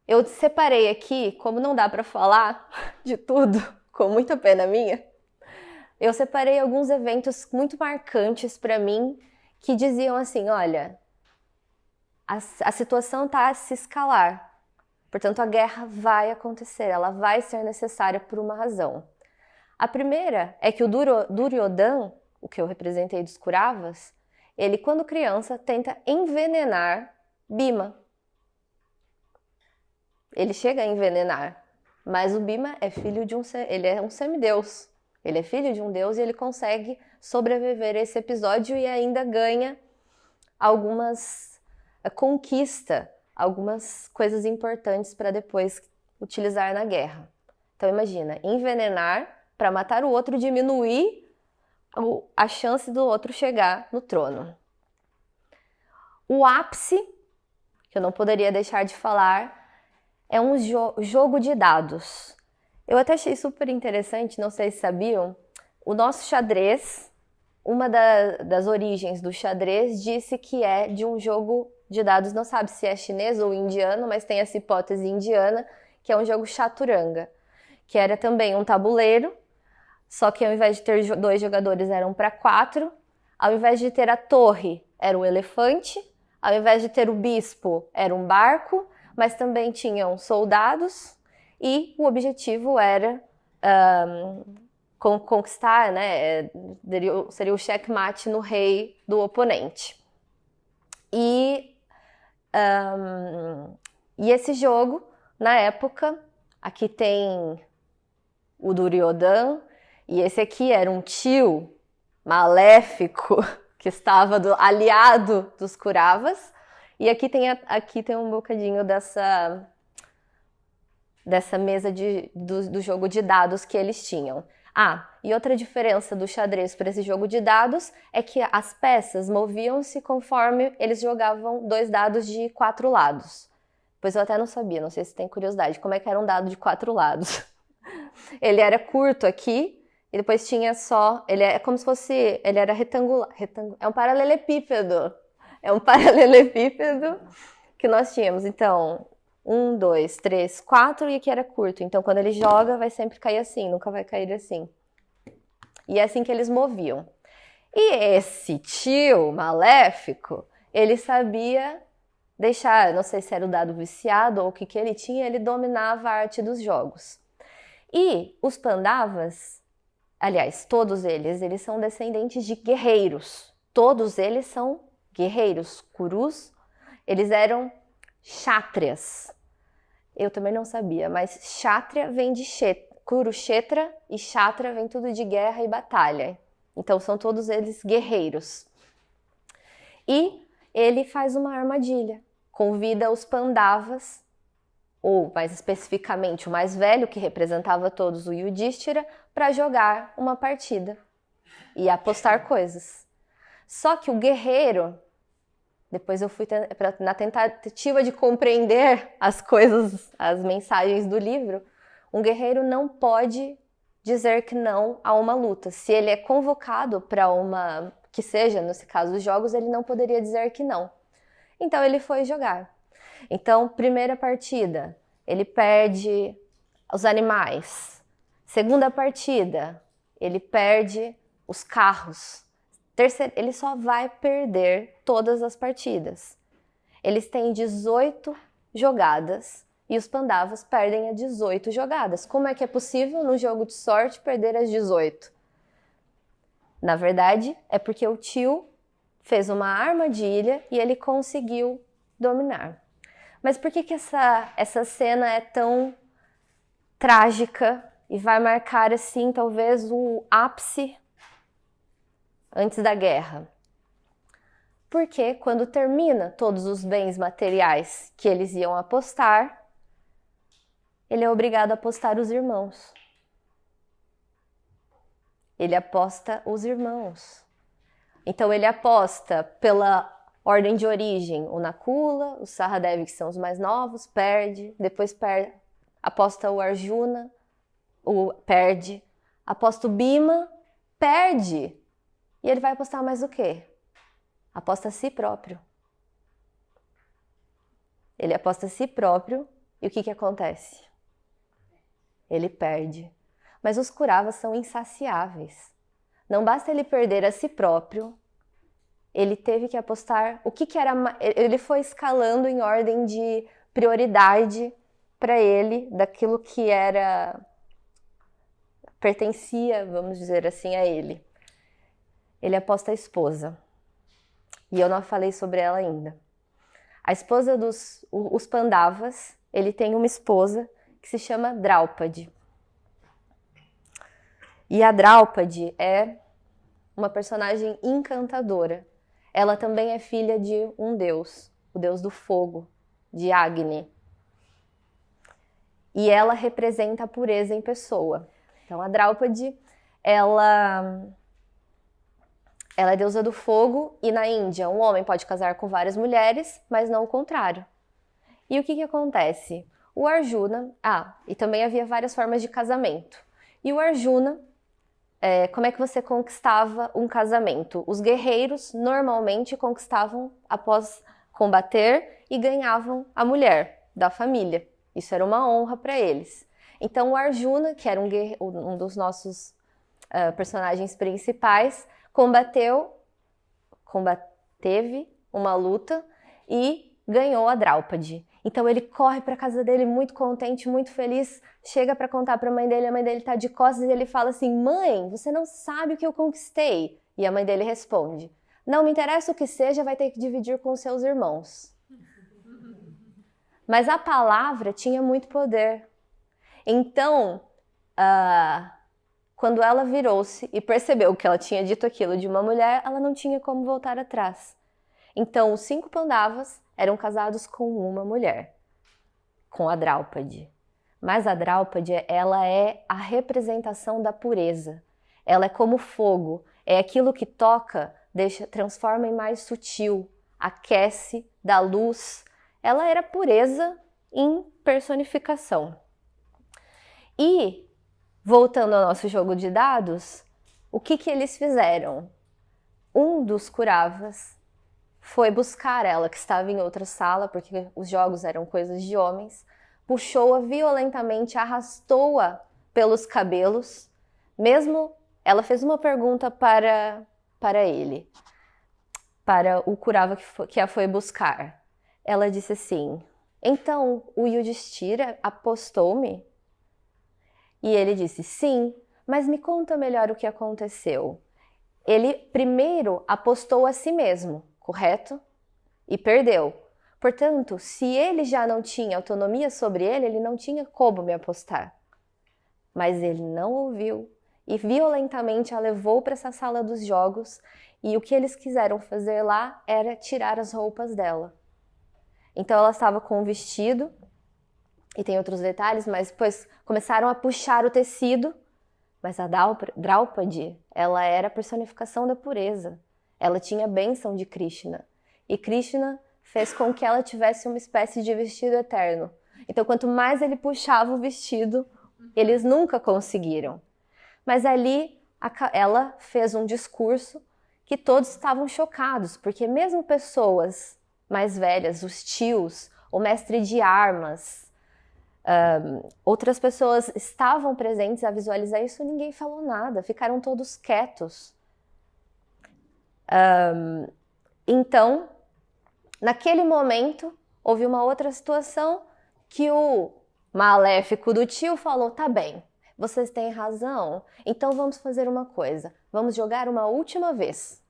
eu separei aqui, como não dá para falar de tudo, com muita pena minha, eu separei alguns eventos muito marcantes para mim que diziam assim, olha, a situação está a se escalar, portanto a guerra vai acontecer, ela vai ser necessária por uma razão. A primeira é que o Duryodhana, o que eu representei dos Kuravas, ele quando criança tenta envenenar Bhima. Ele chega a envenenar, mas o Bhima é filho de ele é um semideus. Ele é filho de um deus e ele consegue sobreviver a esse episódio e ainda ganha conquista algumas coisas importantes para depois utilizar na guerra. Então imagina, envenenar para matar o outro, diminuir a chance do outro chegar no trono. O ápice, que eu não poderia deixar de falar, é um jogo de dados. Eu até achei super interessante, não sei se sabiam, o nosso xadrez, uma das origens do xadrez disse que é de um jogo de dados, não sabe se é chinês ou indiano, mas tem essa hipótese indiana, que é um jogo chaturanga, que era também um tabuleiro, só que ao invés de ter 2 jogadores eram para 4, ao invés de ter a torre era um elefante, ao invés de ter o bispo era um barco, mas também tinham soldados e o objetivo era conquistar, né, seria o checkmate no rei do oponente. E esse jogo, na época, aqui tem o Duryodhana, e esse aqui era um tio maléfico que estava aliado dos Kuravas, e aqui tem um bocadinho dessa mesa do jogo de dados que eles tinham. E outra diferença do xadrez para esse jogo de dados é que as peças moviam-se conforme eles jogavam 2 dados de 4 lados. Pois eu até não sabia, não sei se tem curiosidade, como é que era um dado de 4 lados. Ele era curto aqui, e depois tinha só... Ele é como se fosse... Ele era retangular. É um paralelepípedo. É um paralelepípedo que nós tínhamos. Então, 1, 2, 3, 4 e aqui era curto. Então, quando ele joga, vai sempre cair assim, nunca vai cair assim. E é assim que eles moviam. E esse tio maléfico, ele sabia deixar... Não sei se era o dado viciado ou o que ele tinha, ele dominava a arte dos jogos. E os Pandavas, aliás, todos eles são descendentes de guerreiros. Todos eles são guerreiros. Kurus, eles eram kshatriyas. Eu também não sabia, mas kshatriya vem de Kurukshetra e kshatriya vem tudo de guerra e batalha. Então são todos eles guerreiros. E ele faz uma armadilha. Convida os Pandavas, ou mais especificamente o mais velho, que representava todos, o Yudhishthira, para jogar uma partida e apostar coisas. Só que o guerreiro, depois eu fui na tentativa de compreender as coisas, as mensagens do livro, um guerreiro não pode dizer que não a uma luta. Se ele é convocado para uma, que seja, nesse caso, os jogos, ele não poderia dizer que não. Então ele foi jogar. Então, primeira partida, ele perde os animais. Segunda partida, ele perde os carros. Terceira, ele só vai perder todas as partidas. Eles têm 18 jogadas e os Pandavas perdem as 18 jogadas. Como é que é possível, num jogo de sorte, perder as 18? Na verdade, é porque o tio fez uma armadilha e ele conseguiu dominar. Mas por que essa cena é tão trágica e vai marcar, assim, talvez o ápice antes da guerra? Porque quando termina todos os bens materiais que eles iam apostar, ele é obrigado a apostar os irmãos. Ele aposta os irmãos. Então ele aposta pela ordem de origem, o Nakula, o Sahadev, que são os mais novos, perde, depois aposta o Arjuna, perde, aposta o Bhima, perde. E ele vai apostar mais o quê? Aposta a si próprio. Ele aposta a si próprio e o que acontece? Ele perde. Mas os Kauravas são insaciáveis. Não basta ele perder a si próprio, ele teve que apostar o que era. Ele foi escalando em ordem de prioridade para ele, daquilo que pertencia, vamos dizer assim, a ele. Ele aposta a esposa. E eu não falei sobre ela ainda. A esposa os Pandavas, ele tem uma esposa que se chama Draupadi. E a Draupadi é uma personagem encantadora. Ela também é filha de um deus, o deus do fogo, de Agni. E ela representa a pureza em pessoa. Então a Draupadi, ela é deusa do fogo, e na Índia um homem pode casar com várias mulheres, mas não o contrário. E o que acontece? O Arjuna... e também havia várias formas de casamento. E o Arjuna, como é que você conquistava um casamento? Os guerreiros normalmente conquistavam após combater e ganhavam a mulher da família. Isso era uma honra para eles. Então o Arjuna, que era um dos nossos personagens principais, combateve uma luta e ganhou a Draupadi. Então ele corre para a casa dele muito contente, muito feliz, chega para contar para a mãe dele tá de costas e ele fala assim: mãe, você não sabe o que eu conquistei. E a mãe dele responde: não me interessa o que seja, vai ter que dividir com seus irmãos. Mas a palavra tinha muito poder. Então, quando ela virou-se e percebeu que ela tinha dito aquilo de uma mulher, ela não tinha como voltar atrás. Então, os 5 Pandavas eram casados com uma mulher, com a Draupadi. Mas a Draupadi, ela é a representação da pureza. Ela é como fogo, é aquilo que toca, transforma em mais sutil, aquece, dá luz. Ela era pureza em personificação. E, voltando ao nosso jogo de dados, o que eles fizeram? Um dos Kauravas foi buscar ela, que estava em outra sala, porque os jogos eram coisas de homens, puxou-a violentamente, arrastou-a pelos cabelos, mesmo ela fez uma pergunta para ele, para o Kaurava que a foi buscar. Ela disse assim: então o Yudhishthira apostou-me? E ele disse: sim, mas me conta melhor o que aconteceu. Ele primeiro apostou a si mesmo, correto? E perdeu. Portanto, se ele já não tinha autonomia sobre ele não tinha como me apostar. Mas ele não ouviu e violentamente a levou para essa sala dos jogos, e o que eles quiseram fazer lá era tirar as roupas dela. Então ela estava com um vestido, e tem outros detalhes, mas depois começaram a puxar o tecido, mas a Draupadi, ela era a personificação da pureza. Ela tinha a bênção de Krishna. E Krishna fez com que ela tivesse uma espécie de vestido eterno. Então, quanto mais ele puxava o vestido, eles nunca conseguiram. Mas ali ela fez um discurso que todos estavam chocados, porque mesmo pessoas mais velhas, os tios, o mestre de armas, outras pessoas estavam presentes a visualizar isso, ninguém falou nada, ficaram todos quietos. Então, naquele momento, houve uma outra situação que o maléfico do tio falou, tá bem, vocês têm razão, então vamos fazer uma coisa, vamos jogar uma última vez,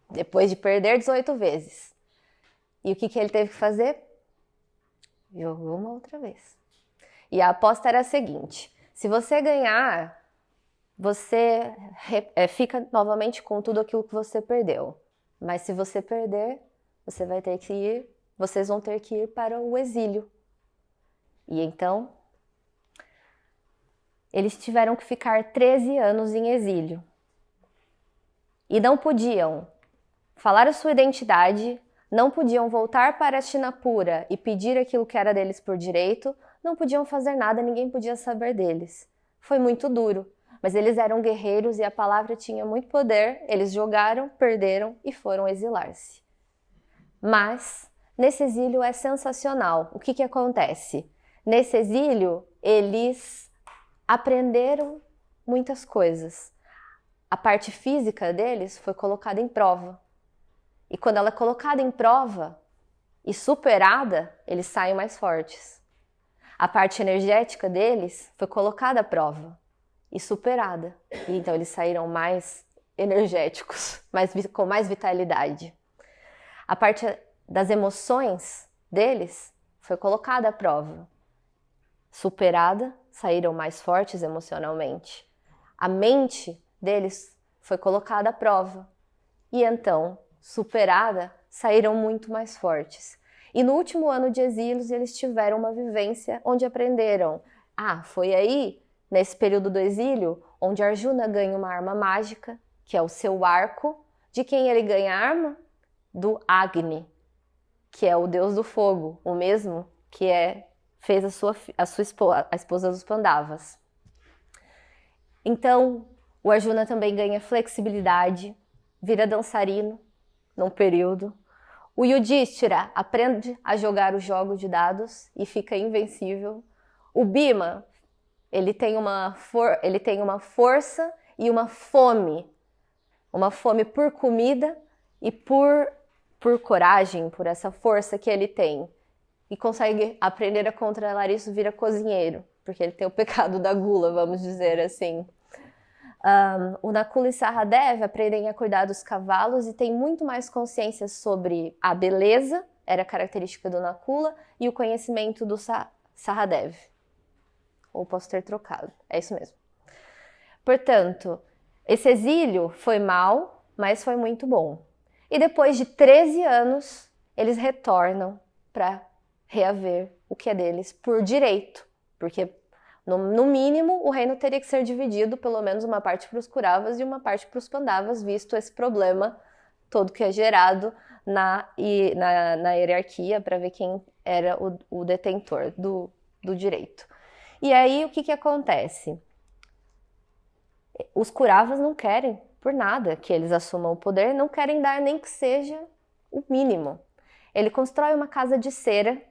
depois de perder 18 vezes. E o que ele teve que fazer? Jogou uma outra vez. E a aposta era a seguinte, se você ganhar, você fica novamente com tudo aquilo que você perdeu. Mas se você perder, vocês vão ter que ir para o exílio. E então, eles tiveram que ficar 13 anos em exílio. E não podiam falar a sua identidade, não podiam voltar para Hastinapura e pedir aquilo que era deles por direito, não podiam fazer nada, ninguém podia saber deles. Foi muito duro, mas eles eram guerreiros e a palavra tinha muito poder, eles jogaram, perderam e foram exilar-se. Mas, nesse exílio é sensacional. O que acontece? Nesse exílio, eles aprenderam muitas coisas. A parte física deles foi colocada em prova. E quando ela é colocada em prova e superada, eles saem mais fortes. A parte energética deles foi colocada à prova e superada. E então eles saíram mais energéticos, com mais vitalidade. A parte das emoções deles foi colocada à prova. Superada, saíram mais fortes emocionalmente. A mente deles foi colocada à prova. E então, superada, saíram muito mais fortes. E no último ano de exílios, eles tiveram uma vivência onde aprenderam. Foi aí, nesse período do exílio, onde Arjuna ganha uma arma mágica, que é o seu arco. De quem ele ganha a arma? Do Agni, que é o deus do fogo, o mesmo que fez a esposa dos Pandavas. Então, o Arjuna também ganha flexibilidade, vira dançarino num período. O Yudhishthira aprende a jogar o jogo de dados e fica invencível. O Bhima, ele tem uma força e uma fome por comida e por coragem, por essa força que ele tem. E consegue aprender a controlar isso, vira cozinheiro, porque ele tem o pecado da gula, vamos dizer assim. O Nakula e Sahadev aprendem a cuidar dos cavalos e têm muito mais consciência sobre a beleza, era característica do Nakula, e o conhecimento do Sahadev. Ou posso ter trocado, é isso mesmo. Portanto, esse exílio foi mal, mas foi muito bom. E depois de 13 anos, eles retornam para reaver o que é deles por direito, porque no mínimo o reino teria que ser dividido, pelo menos uma parte para os Kauravas e uma parte para os Pandavas, visto esse problema todo que é gerado na hierarquia, para ver quem era o detentor do direito. E aí o que acontece? Os Kauravas não querem por nada que eles assumam o poder, não querem dar nem que seja o mínimo. Ele constrói uma casa de cera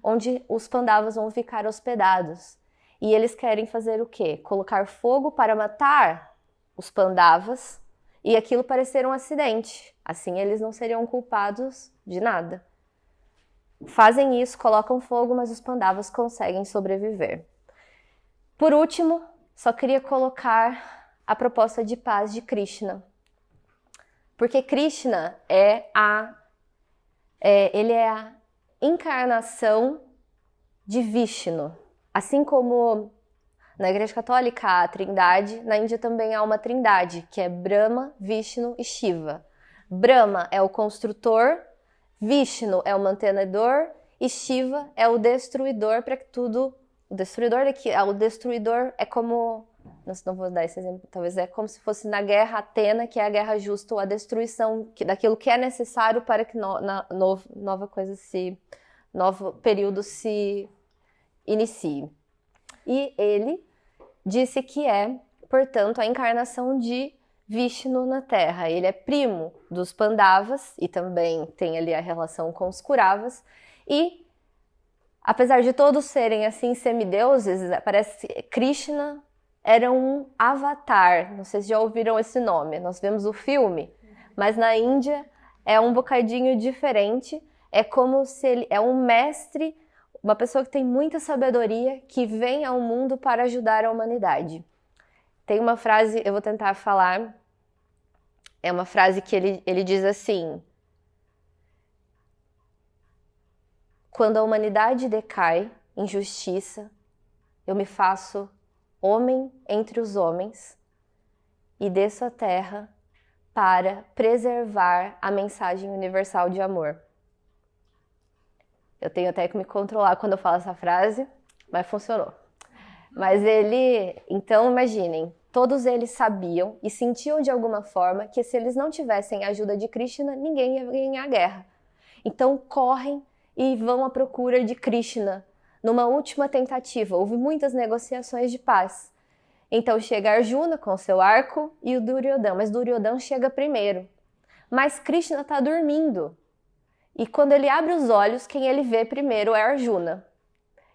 onde os Pandavas vão ficar hospedados. E eles querem fazer o quê? Colocar fogo para matar os Pandavas e aquilo parecer um acidente. Assim eles não seriam culpados de nada. Fazem isso, colocam fogo, mas os Pandavas conseguem sobreviver. Por último, só queria colocar a proposta de paz de Krishna. Porque Krishna ele é a encarnação de Vishnu. Assim como na Igreja Católica há a Trindade, na Índia também há uma Trindade, que é Brahma, Vishnu e Shiva. Brahma é o construtor, Vishnu é o mantenedor e Shiva é o destruidor para que tudo... O destruidor é como... Não vou dar esse exemplo, talvez é como se fosse na guerra Atena, que é a guerra justa, ou a destruição daquilo que é necessário para que novo período se inicie. E ele disse que é portanto, a encarnação de Vishnu na Terra. Ele é primo dos Pandavas e também tem ali a relação com os Kauravas. E, apesar de todos serem assim semideuses, parece que Krishna era um avatar. Não sei se já ouviram esse nome. Nós vemos o filme, mas na Índia é um bocadinho diferente. É como se ele é um mestre, uma pessoa que tem muita sabedoria, que vem ao mundo para ajudar a humanidade. Tem uma frase, eu vou tentar falar, é uma frase que ele diz assim: quando a humanidade decai em justiça, eu me faço homem entre os homens e desço à terra para preservar a mensagem universal de amor. Eu tenho até que me controlar quando eu falo essa frase, mas funcionou. Mas então imaginem, todos eles sabiam e sentiam de alguma forma que se eles não tivessem a ajuda de Krishna, ninguém ia ganhar a guerra. Então correm e vão à procura de Krishna. Numa última tentativa, houve muitas negociações de paz. Então chega Arjuna com seu arco e o Duryodhana, mas Duryodhana chega primeiro. Mas Krishna está dormindo. E quando ele abre os olhos, quem ele vê primeiro é Arjuna.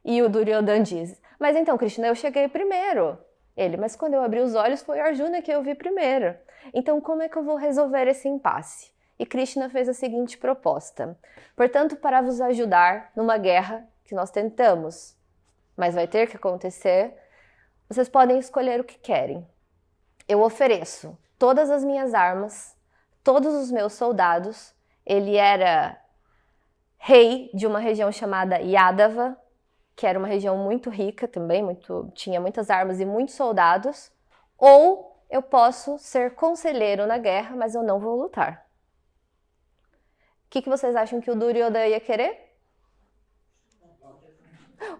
E o Duryodhana diz: mas então, Krishna, eu cheguei primeiro. Ele: mas quando eu abri os olhos foi Arjuna que eu vi primeiro. Então como é que eu vou resolver esse impasse? E Krishna fez a seguinte proposta: portanto, para vos ajudar numa guerra que nós tentamos, mas vai ter que acontecer, vocês podem escolher o que querem. Eu ofereço todas as minhas armas, todos os meus soldados. Ele era rei de uma região chamada Yadava, que era uma região muito rica também, tinha muitas armas e muitos soldados. Ou eu posso ser conselheiro na guerra, mas eu não vou lutar. O que vocês acham que o Duryodhana ia querer?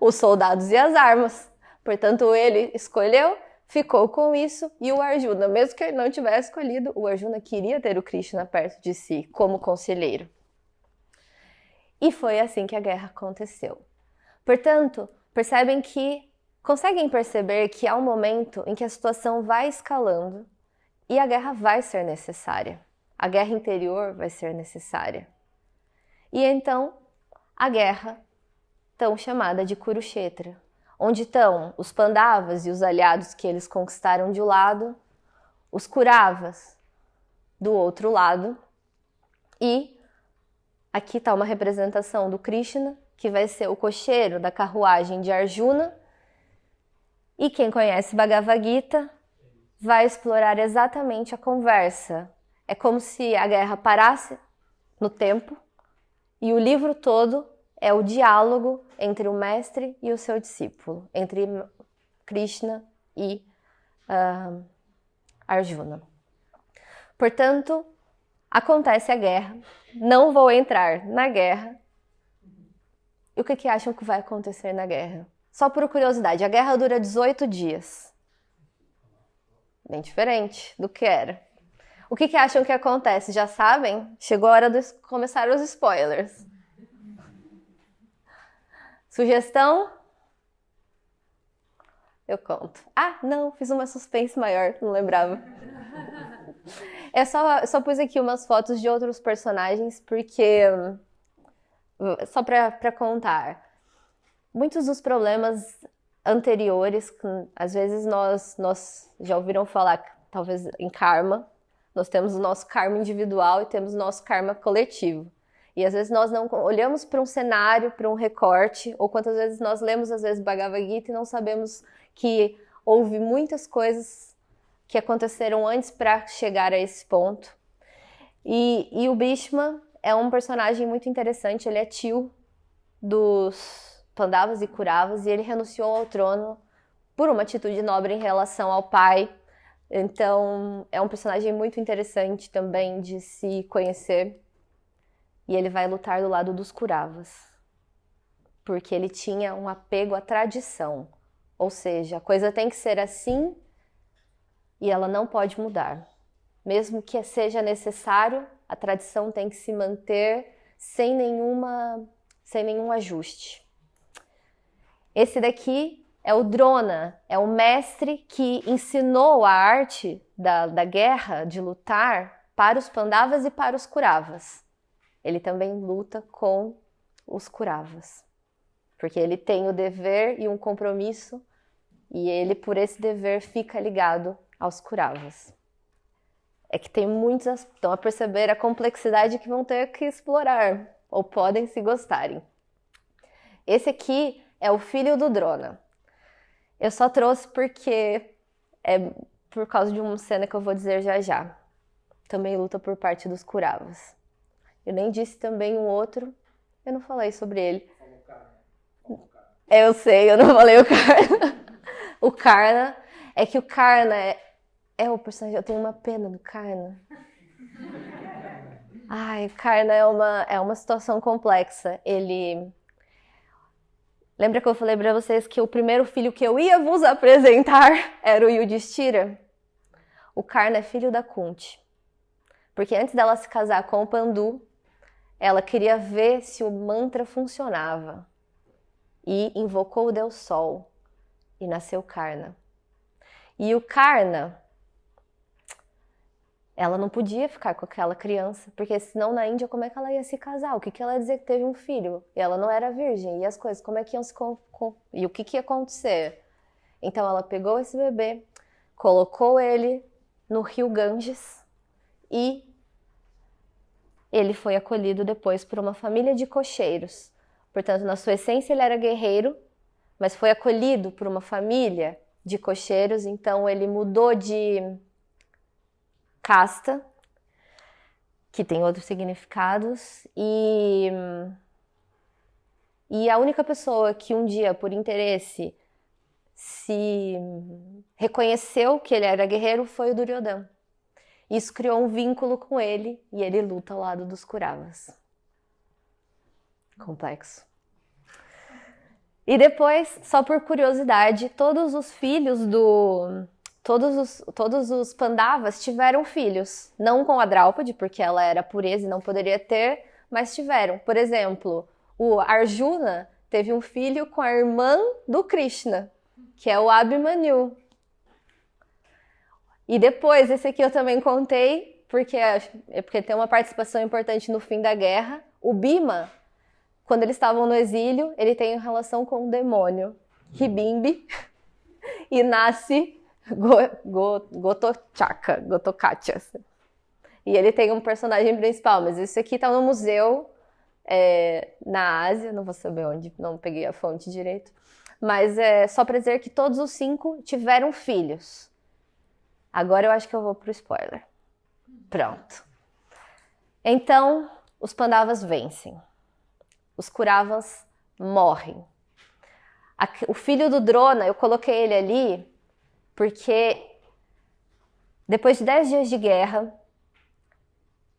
Os soldados e as armas. Portanto, ele escolheu, ficou com isso, e o Arjuna, mesmo que ele não tivesse escolhido, o Arjuna queria ter o Krishna perto de si como conselheiro. E foi assim que a guerra aconteceu. Portanto, conseguem perceber que há um momento em que a situação vai escalando e a guerra vai ser necessária. A guerra interior vai ser necessária. E então, a guerra tão chamada de Kurukshetra, onde estão os Pandavas e os aliados que eles conquistaram de um lado, os Kauravas do outro lado, e aqui está uma representação do Krishna, que vai ser o cocheiro da carruagem de Arjuna, e quem conhece Bhagavad Gita vai explorar exatamente a conversa. É como se a guerra parasse no tempo, e o livro todo é o diálogo entre o mestre e o seu discípulo, entre Krishna e Arjuna. Portanto, acontece a guerra, não vou entrar na guerra. E o que acham que vai acontecer na guerra? Só por curiosidade, a guerra dura 18 dias. Bem diferente do que era. O que acham que acontece? Já sabem? Chegou a hora de começar os spoilers. Sugestão? Eu conto. Ah, não, fiz uma suspense maior, não lembrava. Só pus aqui umas fotos de outros personagens, porque... Só para contar. Muitos dos problemas anteriores, às vezes nós já ouviram falar, talvez, em karma. Nós temos o nosso karma individual e temos o nosso karma coletivo. E às vezes nós não olhamos para um cenário, para um recorte, ou quantas vezes nós lemos, às vezes, Bhagavad Gita e não sabemos que houve muitas coisas que aconteceram antes para chegar a esse ponto. E o Bhishma é um personagem muito interessante, ele é tio dos Pandavas e Kauravas, e ele renunciou ao trono por uma atitude nobre em relação ao pai. Então, é um personagem muito interessante também de se conhecer. E ele vai lutar do lado dos Kauravas, porque ele tinha um apego à tradição. Ou seja, a coisa tem que ser assim e ela não pode mudar. Mesmo que seja necessário, a tradição tem que se manter sem nenhum ajuste. Esse daqui é o Drona, é o mestre que ensinou a arte da guerra, de lutar, para os Pandavas e para os Kauravas. Ele também luta com os Kauravas, porque ele tem o dever e um compromisso, e ele, por esse dever, fica ligado aos Kauravas. É que tem muitos, estão a perceber a complexidade que vão ter que explorar, ou podem se gostarem. Esse aqui é o filho do Drona. Eu só trouxe porque é por causa de uma cena que eu vou dizer já já. Também luta por parte dos Kauravas. Eu nem disse também um outro, eu não falei sobre ele. Eu sei, eu não falei o Karna. O Karna, é que o Karna é o personagem, eu tenho uma pena do Karna. Ai, o Karna é uma situação complexa. Ele... Lembra que eu falei pra vocês que o primeiro filho que eu ia vos apresentar era o Yudhishthira? O Karna é filho da Kunti. Porque antes dela se casar com o Pandu, ela queria ver se o mantra funcionava. E invocou o Deus Sol. E nasceu Karna. E o Karna, ela não podia ficar com aquela criança, porque senão na Índia como é que ela ia se casar? O que ela ia dizer que teve um filho? E ela não era virgem, e as coisas, como é que iam se... E o que ia acontecer? Então ela pegou esse bebê, colocou ele no rio Ganges, e ele foi acolhido depois por uma família de cocheiros. Portanto, na sua essência ele era guerreiro, mas foi acolhido por uma família de cocheiros, então ele mudou de casta, que tem outros significados, e a única pessoa que um dia, por interesse, se reconheceu que ele era guerreiro foi o Duryodhana. Isso criou um vínculo com ele e ele luta ao lado dos Kauravas. Complexo. E depois, só por curiosidade, todos os filhos Todos os Pandavas tiveram filhos. Não com a Draupadi, porque ela era pureza e não poderia ter, mas tiveram. Por exemplo, o Arjuna teve um filho com a irmã do Krishna, que é o Abhimanyu. E depois, esse aqui eu também contei, porque tem uma participação importante no fim da guerra. O Bhima, quando eles estavam no exílio, ele tem relação com o demônio Hibimbi e nasce Gotokatya. E ele tem um personagem principal, mas isso aqui tá no museu na Ásia, não vou saber onde, não peguei a fonte direito. Mas é só pra dizer que todos os 5 tiveram filhos. Agora eu acho que eu vou pro spoiler. Pronto. Então, os Pandavas vencem. Os Kauravas morrem. O filho do Drona, eu coloquei ele ali porque depois de 10 dias de guerra,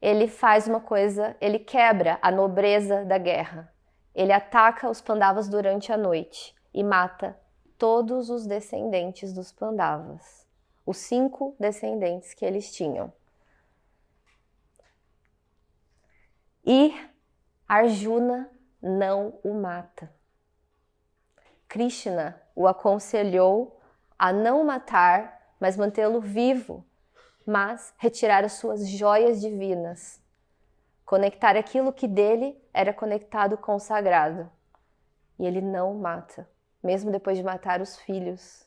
ele faz uma coisa, ele quebra a nobreza da guerra. Ele ataca os Pandavas durante a noite e mata todos os descendentes dos Pandavas. Os 5 descendentes que eles tinham. E Arjuna não o mata. Krishna o aconselhou a não matar, mas mantê-lo vivo, mas retirar as suas joias divinas, conectar aquilo que dele era conectado com o sagrado. E ele não mata, mesmo depois de matar os filhos.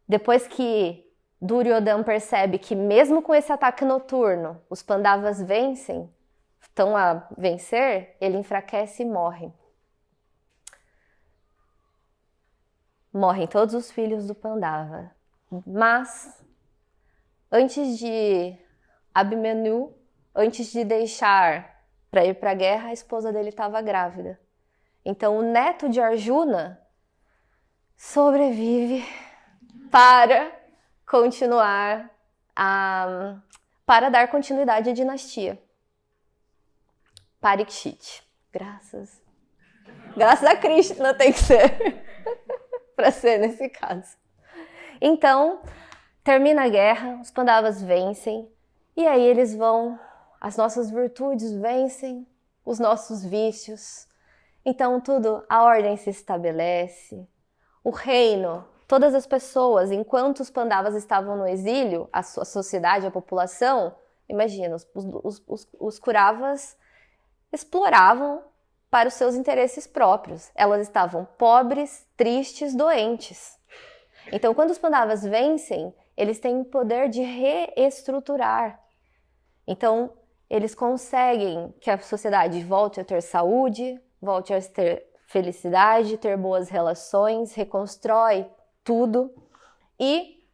Depois que Duryodhana percebe que mesmo com esse ataque noturno, os Pandavas vencem, estão a vencer, ele enfraquece e morre. Morrem todos os filhos do Pandava. Mas, antes de Abhimanyu, antes de deixar para ir para a guerra, a esposa dele estava grávida. Então, o neto de Arjuna sobrevive para continuar para dar continuidade à dinastia. Parikshit. Graças a Krishna tem que ser. Para ser nesse caso. Então, termina a guerra, os Pandavas vencem, e aí eles vão, as nossas virtudes vencem os nossos vícios, Então a ordem se estabelece, o reino, todas as pessoas, enquanto os Pandavas estavam no exílio, a sociedade, a população, imagina, os Kauravas exploravam para os seus interesses próprios. Elas estavam pobres, tristes, doentes. Então, quando os Pandavas vencem, eles têm o poder de reestruturar. Então, eles conseguem que a sociedade volte a ter saúde, volte a ter felicidade, ter boas relações, reconstrói tudo. E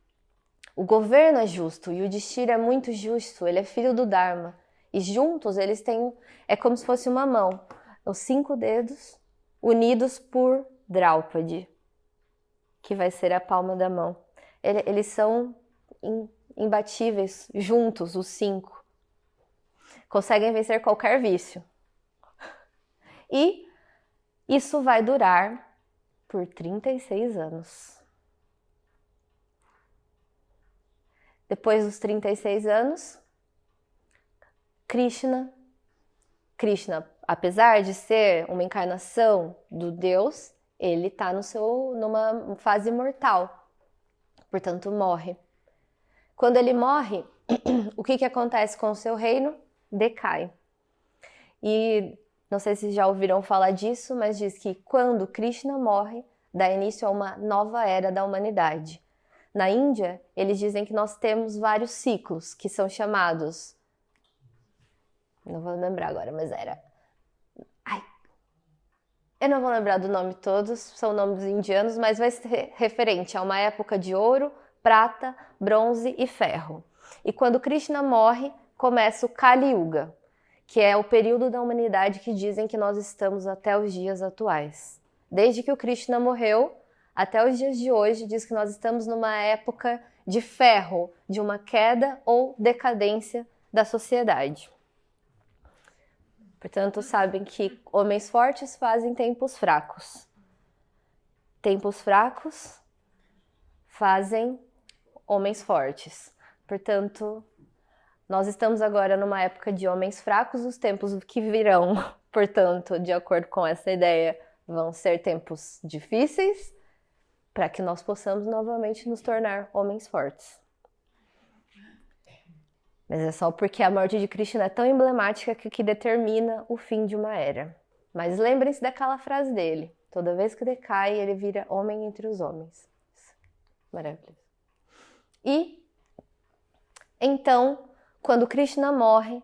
o governo é justo, e o Yudhishthira é muito justo, ele é filho do Dharma. E juntos eles têm, é como se fosse uma mão, os 5 dedos unidos por Draupadi, que vai ser a palma da mão. Eles são imbatíveis, juntos, os 5. Conseguem vencer qualquer vício. E isso vai durar por 36 anos. Depois dos 36 anos, Krishna, apesar de ser uma encarnação do Deus, ele está numa fase mortal, portanto morre. Quando ele morre, o que acontece com o seu reino? Decai. E não sei se já ouviram falar disso, mas diz que quando Krishna morre, dá início a uma nova era da humanidade. Na Índia, eles dizem que nós temos vários ciclos, que são chamados... Não vou lembrar agora, mas era... Eu não vou lembrar do nome todos, são nomes indianos, mas vai ser referente a uma época de ouro, prata, bronze e ferro. E quando Krishna morre, começa o Kali Yuga, que é o período da humanidade que dizem que nós estamos até os dias atuais. Desde que o Krishna morreu, até os dias de hoje, diz que nós estamos numa época de ferro, de uma queda ou decadência da sociedade. Portanto, sabem que homens fortes fazem tempos fracos. Tempos fracos fazem homens fortes. Portanto, nós estamos agora numa época de homens fracos, os tempos que virão, portanto, de acordo com essa ideia, vão ser tempos difíceis para que nós possamos novamente nos tornar homens fortes. Mas é só porque a morte de Krishna é tão emblemática que determina o fim de uma era. Mas lembrem-se daquela frase dele: toda vez que decai, ele vira homem entre os homens. Maravilhoso. E então, quando Krishna morre,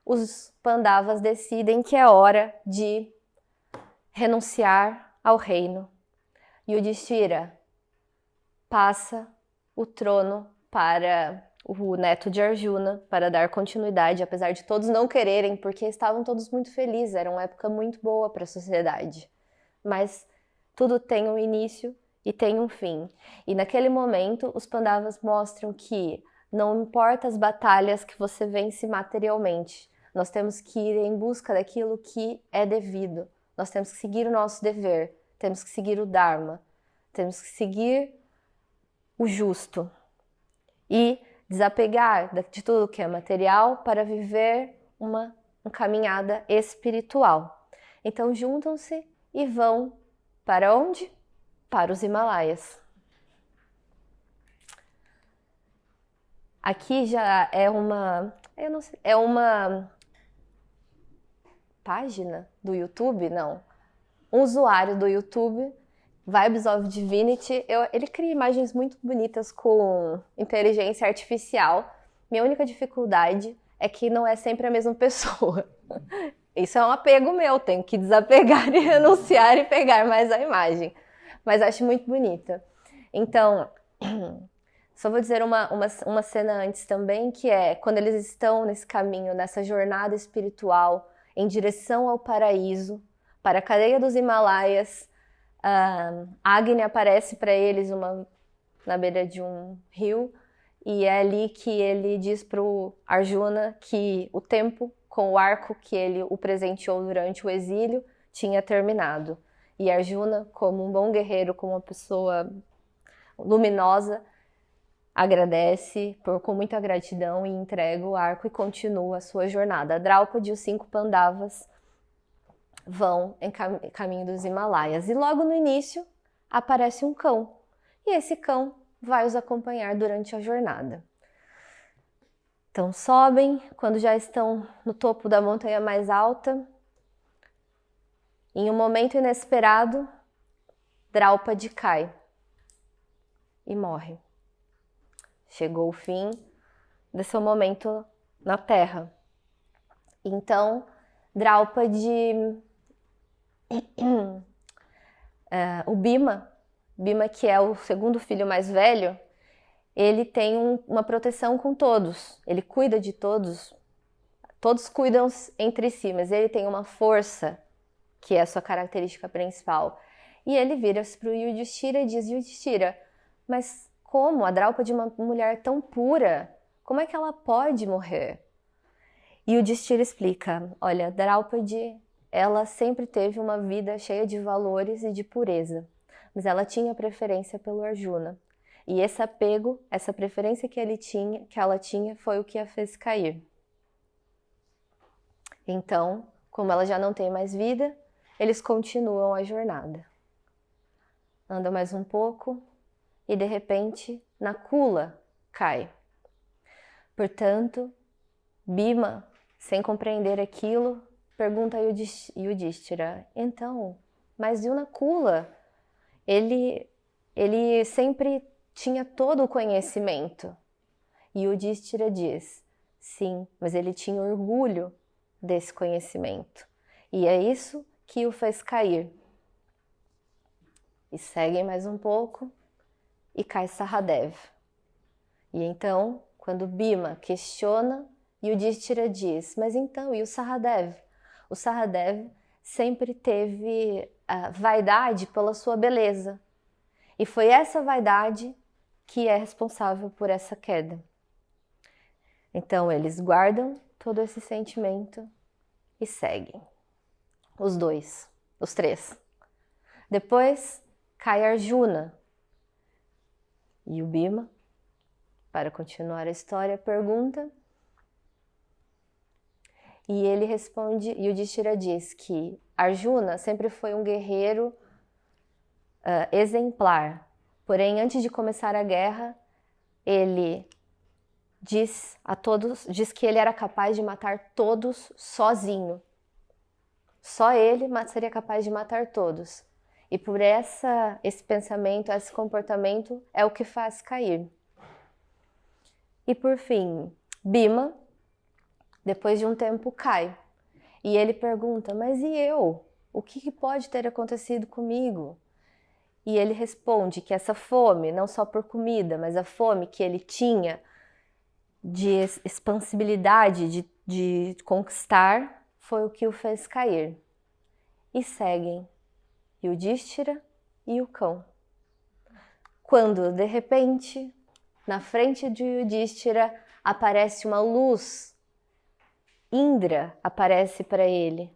os Pandavas decidem que é hora de renunciar ao reino. Yudhishthira passa o trono para o neto de Arjuna, para dar continuidade, apesar de todos não quererem, porque estavam todos muito felizes, era uma época muito boa para a sociedade. Mas tudo tem um início e tem um fim. E naquele momento, os Pandavas mostram que não importa as batalhas que você vence materialmente, nós temos que ir em busca daquilo que é devido. Nós temos que seguir o nosso dever, temos que seguir o Dharma, temos que seguir o justo e desapegar de tudo que é material para viver uma caminhada espiritual. Então juntam-se e vão para onde? Para os Himalaias. Aqui já é uma página do YouTube, não. Um usuário do YouTube, Vibes of Divinity, ele cria imagens muito bonitas com inteligência artificial. Minha única dificuldade é que não é sempre a mesma pessoa. Isso é um apego meu, tenho que desapegar e renunciar e pegar mais a imagem. Mas acho muito bonita. Então, só vou dizer uma cena antes também, que é quando eles estão nesse caminho, nessa jornada espiritual, em direção ao paraíso, para a cadeia dos Himalaias. Agni aparece para eles na beira de um rio, e é ali que ele diz para o Arjuna que o tempo com o arco que ele o presenteou durante o exílio tinha terminado. E Arjuna, como um bom guerreiro, como uma pessoa luminosa, agradece com muita gratidão e entrega o arco e continua a sua jornada. Draupadi e os 5 Pandavas vão em caminho dos Himalaias. E logo no início aparece um cão. E esse cão vai os acompanhar durante a jornada. Então sobem, quando já estão no topo da montanha mais alta, em um momento inesperado, Draupadi cai e morre. Chegou o fim desse seu momento na Terra. Então, Draupadi, o Bhima, que é o segundo filho mais velho, ele tem uma proteção com todos, ele cuida de todos, todos cuidam entre si, mas ele tem uma força que é a sua característica principal. E ele vira-se para o Yudhishthira e diz: Yudhishthira, mas como? A Draupadi é uma mulher tão pura, como é que ela pode morrer? E o Yudhishthira explica: olha, Draupadi, ela sempre teve uma vida cheia de valores e de pureza, mas ela tinha preferência pelo Arjuna. E esse apego, essa preferência que ela tinha, foi o que a fez cair. Então, como ela já não tem mais vida, eles continuam a jornada. Andam mais um pouco e, de repente, Nakula cai. Portanto, Bhima, sem compreender aquilo, pergunta a Yudhishthira: então, mas e o Nakula? Ele sempre tinha todo o conhecimento. E Yudhishthira diz: sim, mas ele tinha orgulho desse conhecimento. E é isso que o fez cair. E seguem mais um pouco e cai Sahadev. E então, quando Bhima questiona, Yudhishthira diz: mas então, e o Sahadev? O Sahadev sempre teve vaidade pela sua beleza. E foi essa vaidade que é responsável por essa queda. Então, eles guardam todo esse sentimento e seguem. Os dois, os três. Depois, cai Arjuna. E o Bhima, para continuar a história, pergunta. E ele responde, e o Yudhishthira diz que Arjuna sempre foi um guerreiro exemplar. Porém, antes de começar a guerra, ele diz que ele era capaz de matar todos sozinho. Só ele seria capaz de matar todos. E por esse pensamento, esse comportamento é o que faz cair. E por fim, Bhima, depois de um tempo, cai. E ele pergunta: mas e eu? O que pode ter acontecido comigo? E ele responde que essa fome, não só por comida, mas a fome que ele tinha de expansibilidade, de conquistar, foi o que o fez cair. E seguem Yudhishthira e o cão. Quando, de repente, na frente de Yudhishthira aparece uma luz, Indra aparece para ele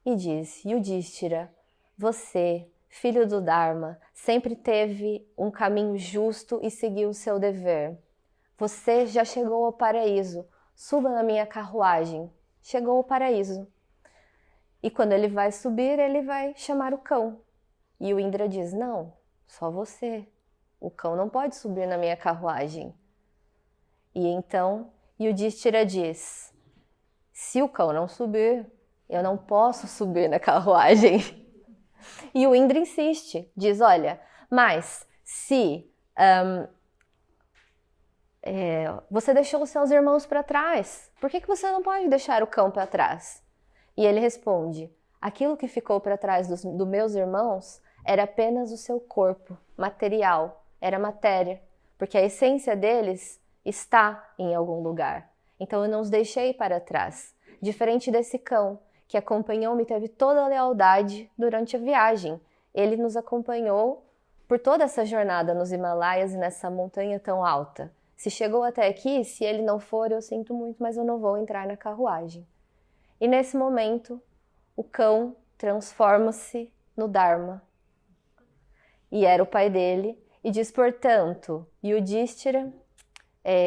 e diz: Yudhishthira, você, filho do Dharma, sempre teve um caminho justo e seguiu o seu dever. Você já chegou ao paraíso, suba na minha carruagem. Chegou ao paraíso. E quando ele vai subir, ele vai chamar o cão. E o Indra diz: não, só você. O cão não pode subir na minha carruagem. E então Yudhishthira diz: se o cão não subir, eu não posso subir na carruagem. E o Indra insiste, diz: olha, mas se você deixou os seus irmãos para trás, por que você não pode deixar o cão para trás? E ele responde: aquilo que ficou para trás dos meus irmãos era apenas o seu corpo material, era matéria, porque a essência deles está em algum lugar. Então eu não os deixei para trás. Diferente desse cão, que acompanhou-me e teve toda a lealdade durante a viagem. Ele nos acompanhou por toda essa jornada nos Himalaias e nessa montanha tão alta. Se chegou até aqui, se ele não for, eu sinto muito, mas eu não vou entrar na carruagem. E nesse momento, o cão transforma-se no Dharma. E era o pai dele, e diz: portanto, Yudhishthira,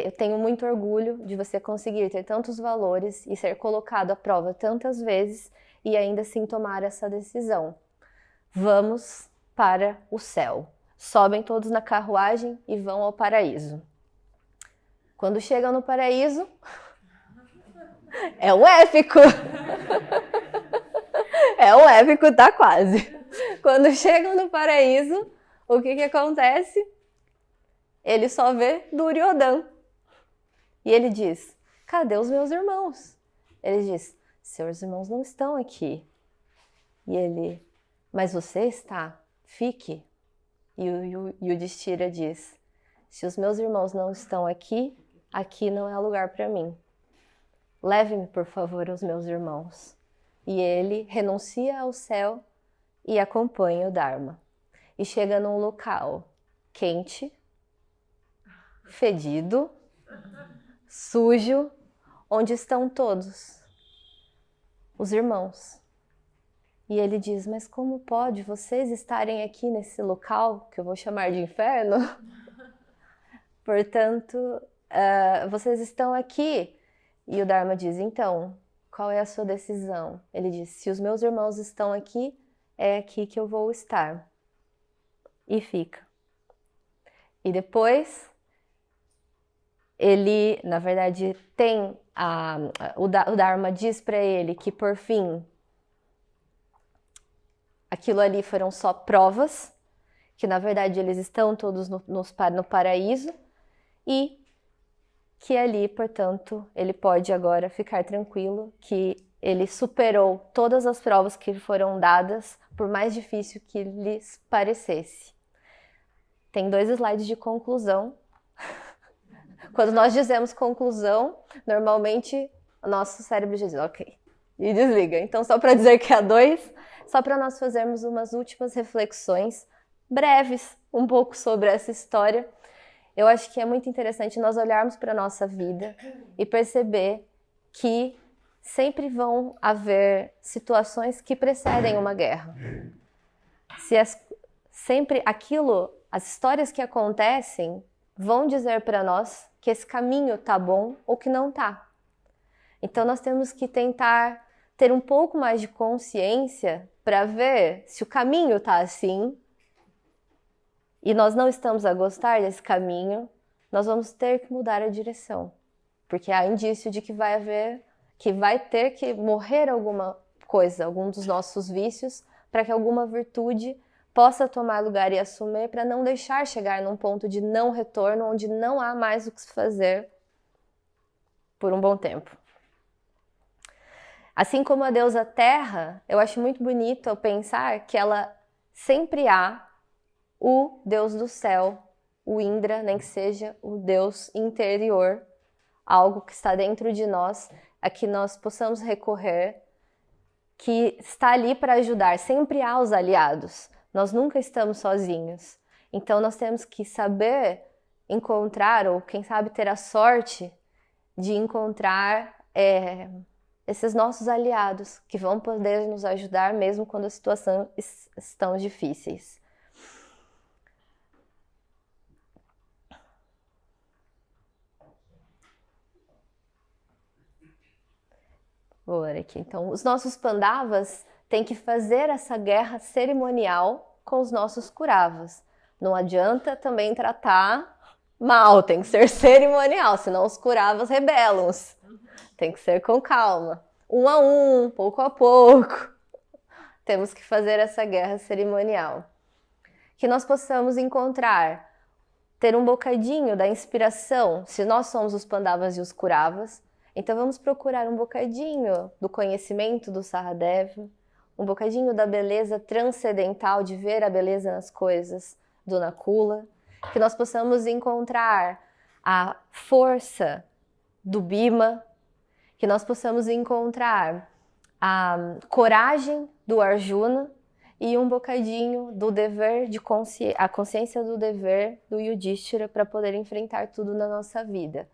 eu tenho muito orgulho de você conseguir ter tantos valores e ser colocado à prova tantas vezes. e ainda assim tomar essa decisão. Vamos para o céu. Sobem todos na carruagem e vão ao paraíso. Quando chegam no paraíso, é um épico. É um épico, tá quase. Quando chegam no paraíso, o que acontece? Ele só vê Duryodhana. E ele diz, cadê os meus irmãos? Ele diz, seus irmãos não estão aqui. E ele, mas você está? Fique. E o Yudhishthira diz, se os meus irmãos não estão aqui, aqui não é lugar para mim. Leve-me, por favor, aos meus irmãos. E ele renuncia ao céu e acompanha o Dharma. E chega num local quente, fedido, sujo, onde estão todos os irmãos. E ele diz, mas como pode vocês estarem aqui nesse local, que eu vou chamar de inferno? Portanto, vocês estão aqui. E o Dharma diz, então, qual é a sua decisão? Ele diz, se os meus irmãos estão aqui, é aqui que eu vou estar. E fica. E depois, ele, na verdade, tem o Dharma diz para ele que, por fim, aquilo ali foram só provas, que na verdade eles estão todos no paraíso e que ali, portanto, ele pode agora ficar tranquilo que ele superou todas as provas que foram dadas, por mais difícil que lhes parecesse. Tem 2 slides de conclusão. Quando nós dizemos conclusão, normalmente o nosso cérebro diz, ok, e desliga. Então, só para dizer que há 2, só para nós fazermos umas últimas reflexões breves, um pouco sobre essa história. Eu acho que é muito interessante nós olharmos para a nossa vida e perceber que sempre vão haver situações que precedem uma guerra. Sempre as histórias que acontecem vão dizer para nós que esse caminho tá bom ou que não tá. Então nós temos que tentar ter um pouco mais de consciência para ver se o caminho tá assim e nós não estamos a gostar desse caminho, nós vamos ter que mudar a direção. Porque há indício de que vai ter que morrer alguma coisa, algum dos nossos vícios, para que alguma virtude possa tomar lugar e assumir, para não deixar chegar num ponto de não retorno, onde não há mais o que se fazer por um bom tempo. Assim como a deusa Terra, eu acho muito bonito eu pensar que ela sempre há o Deus do céu, o Indra, nem que seja o Deus interior, algo que está dentro de nós, a que nós possamos recorrer, que está ali para ajudar. Sempre há os aliados, nós nunca estamos sozinhos. Então nós temos que saber encontrar, ou quem sabe ter a sorte de encontrar esses nossos aliados, que vão poder nos ajudar mesmo quando as situações estão difíceis. Vou ler aqui. Então, os nossos Pandavas têm que fazer essa guerra cerimonial com os nossos Kauravas. Não adianta também tratar mal, tem que ser cerimonial, senão os Kauravas rebelam-se. Tem que ser com calma, um a um, pouco a pouco. Temos que fazer essa guerra cerimonial. Que nós possamos ter um bocadinho da inspiração, se nós somos os Pandavas e os Kauravas, então vamos procurar um bocadinho do conhecimento do Sahadev, um bocadinho da beleza transcendental, de ver a beleza nas coisas do Nakula, que nós possamos encontrar a força do Bhima, que nós possamos encontrar a coragem do Arjuna e um bocadinho do dever, a consciência do dever do Yudhishthira para poder enfrentar tudo na nossa vida.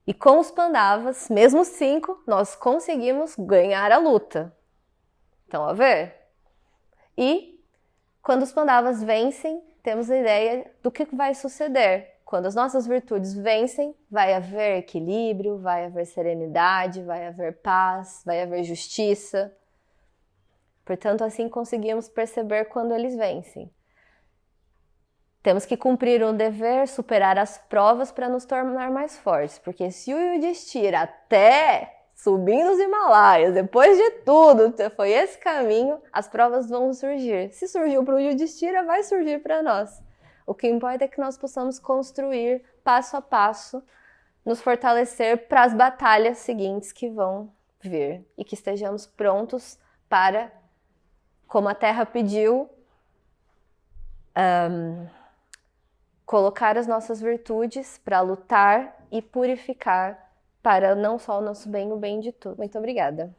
E com os Pandavas, mesmo 5, nós conseguimos ganhar a luta. Estão a ver? E quando os Pandavas vencem, temos a ideia do que vai suceder. Quando as nossas virtudes vencem, vai haver equilíbrio, vai haver serenidade, vai haver paz, vai haver justiça. Portanto, assim conseguimos perceber quando eles vencem. Temos que cumprir um dever, superar as provas para nos tornar mais fortes, porque se o Yudhishthira até subindo os Himalaias, depois de tudo, foi esse caminho, as provas vão surgir. Se surgiu para o Yudhishthira, vai surgir para nós. O que importa é que nós possamos construir passo a passo, nos fortalecer para as batalhas seguintes que vão vir e que estejamos prontos para, como a Terra pediu, colocar as nossas virtudes para lutar e purificar para não só o nosso bem, o bem de tudo. Muito obrigada.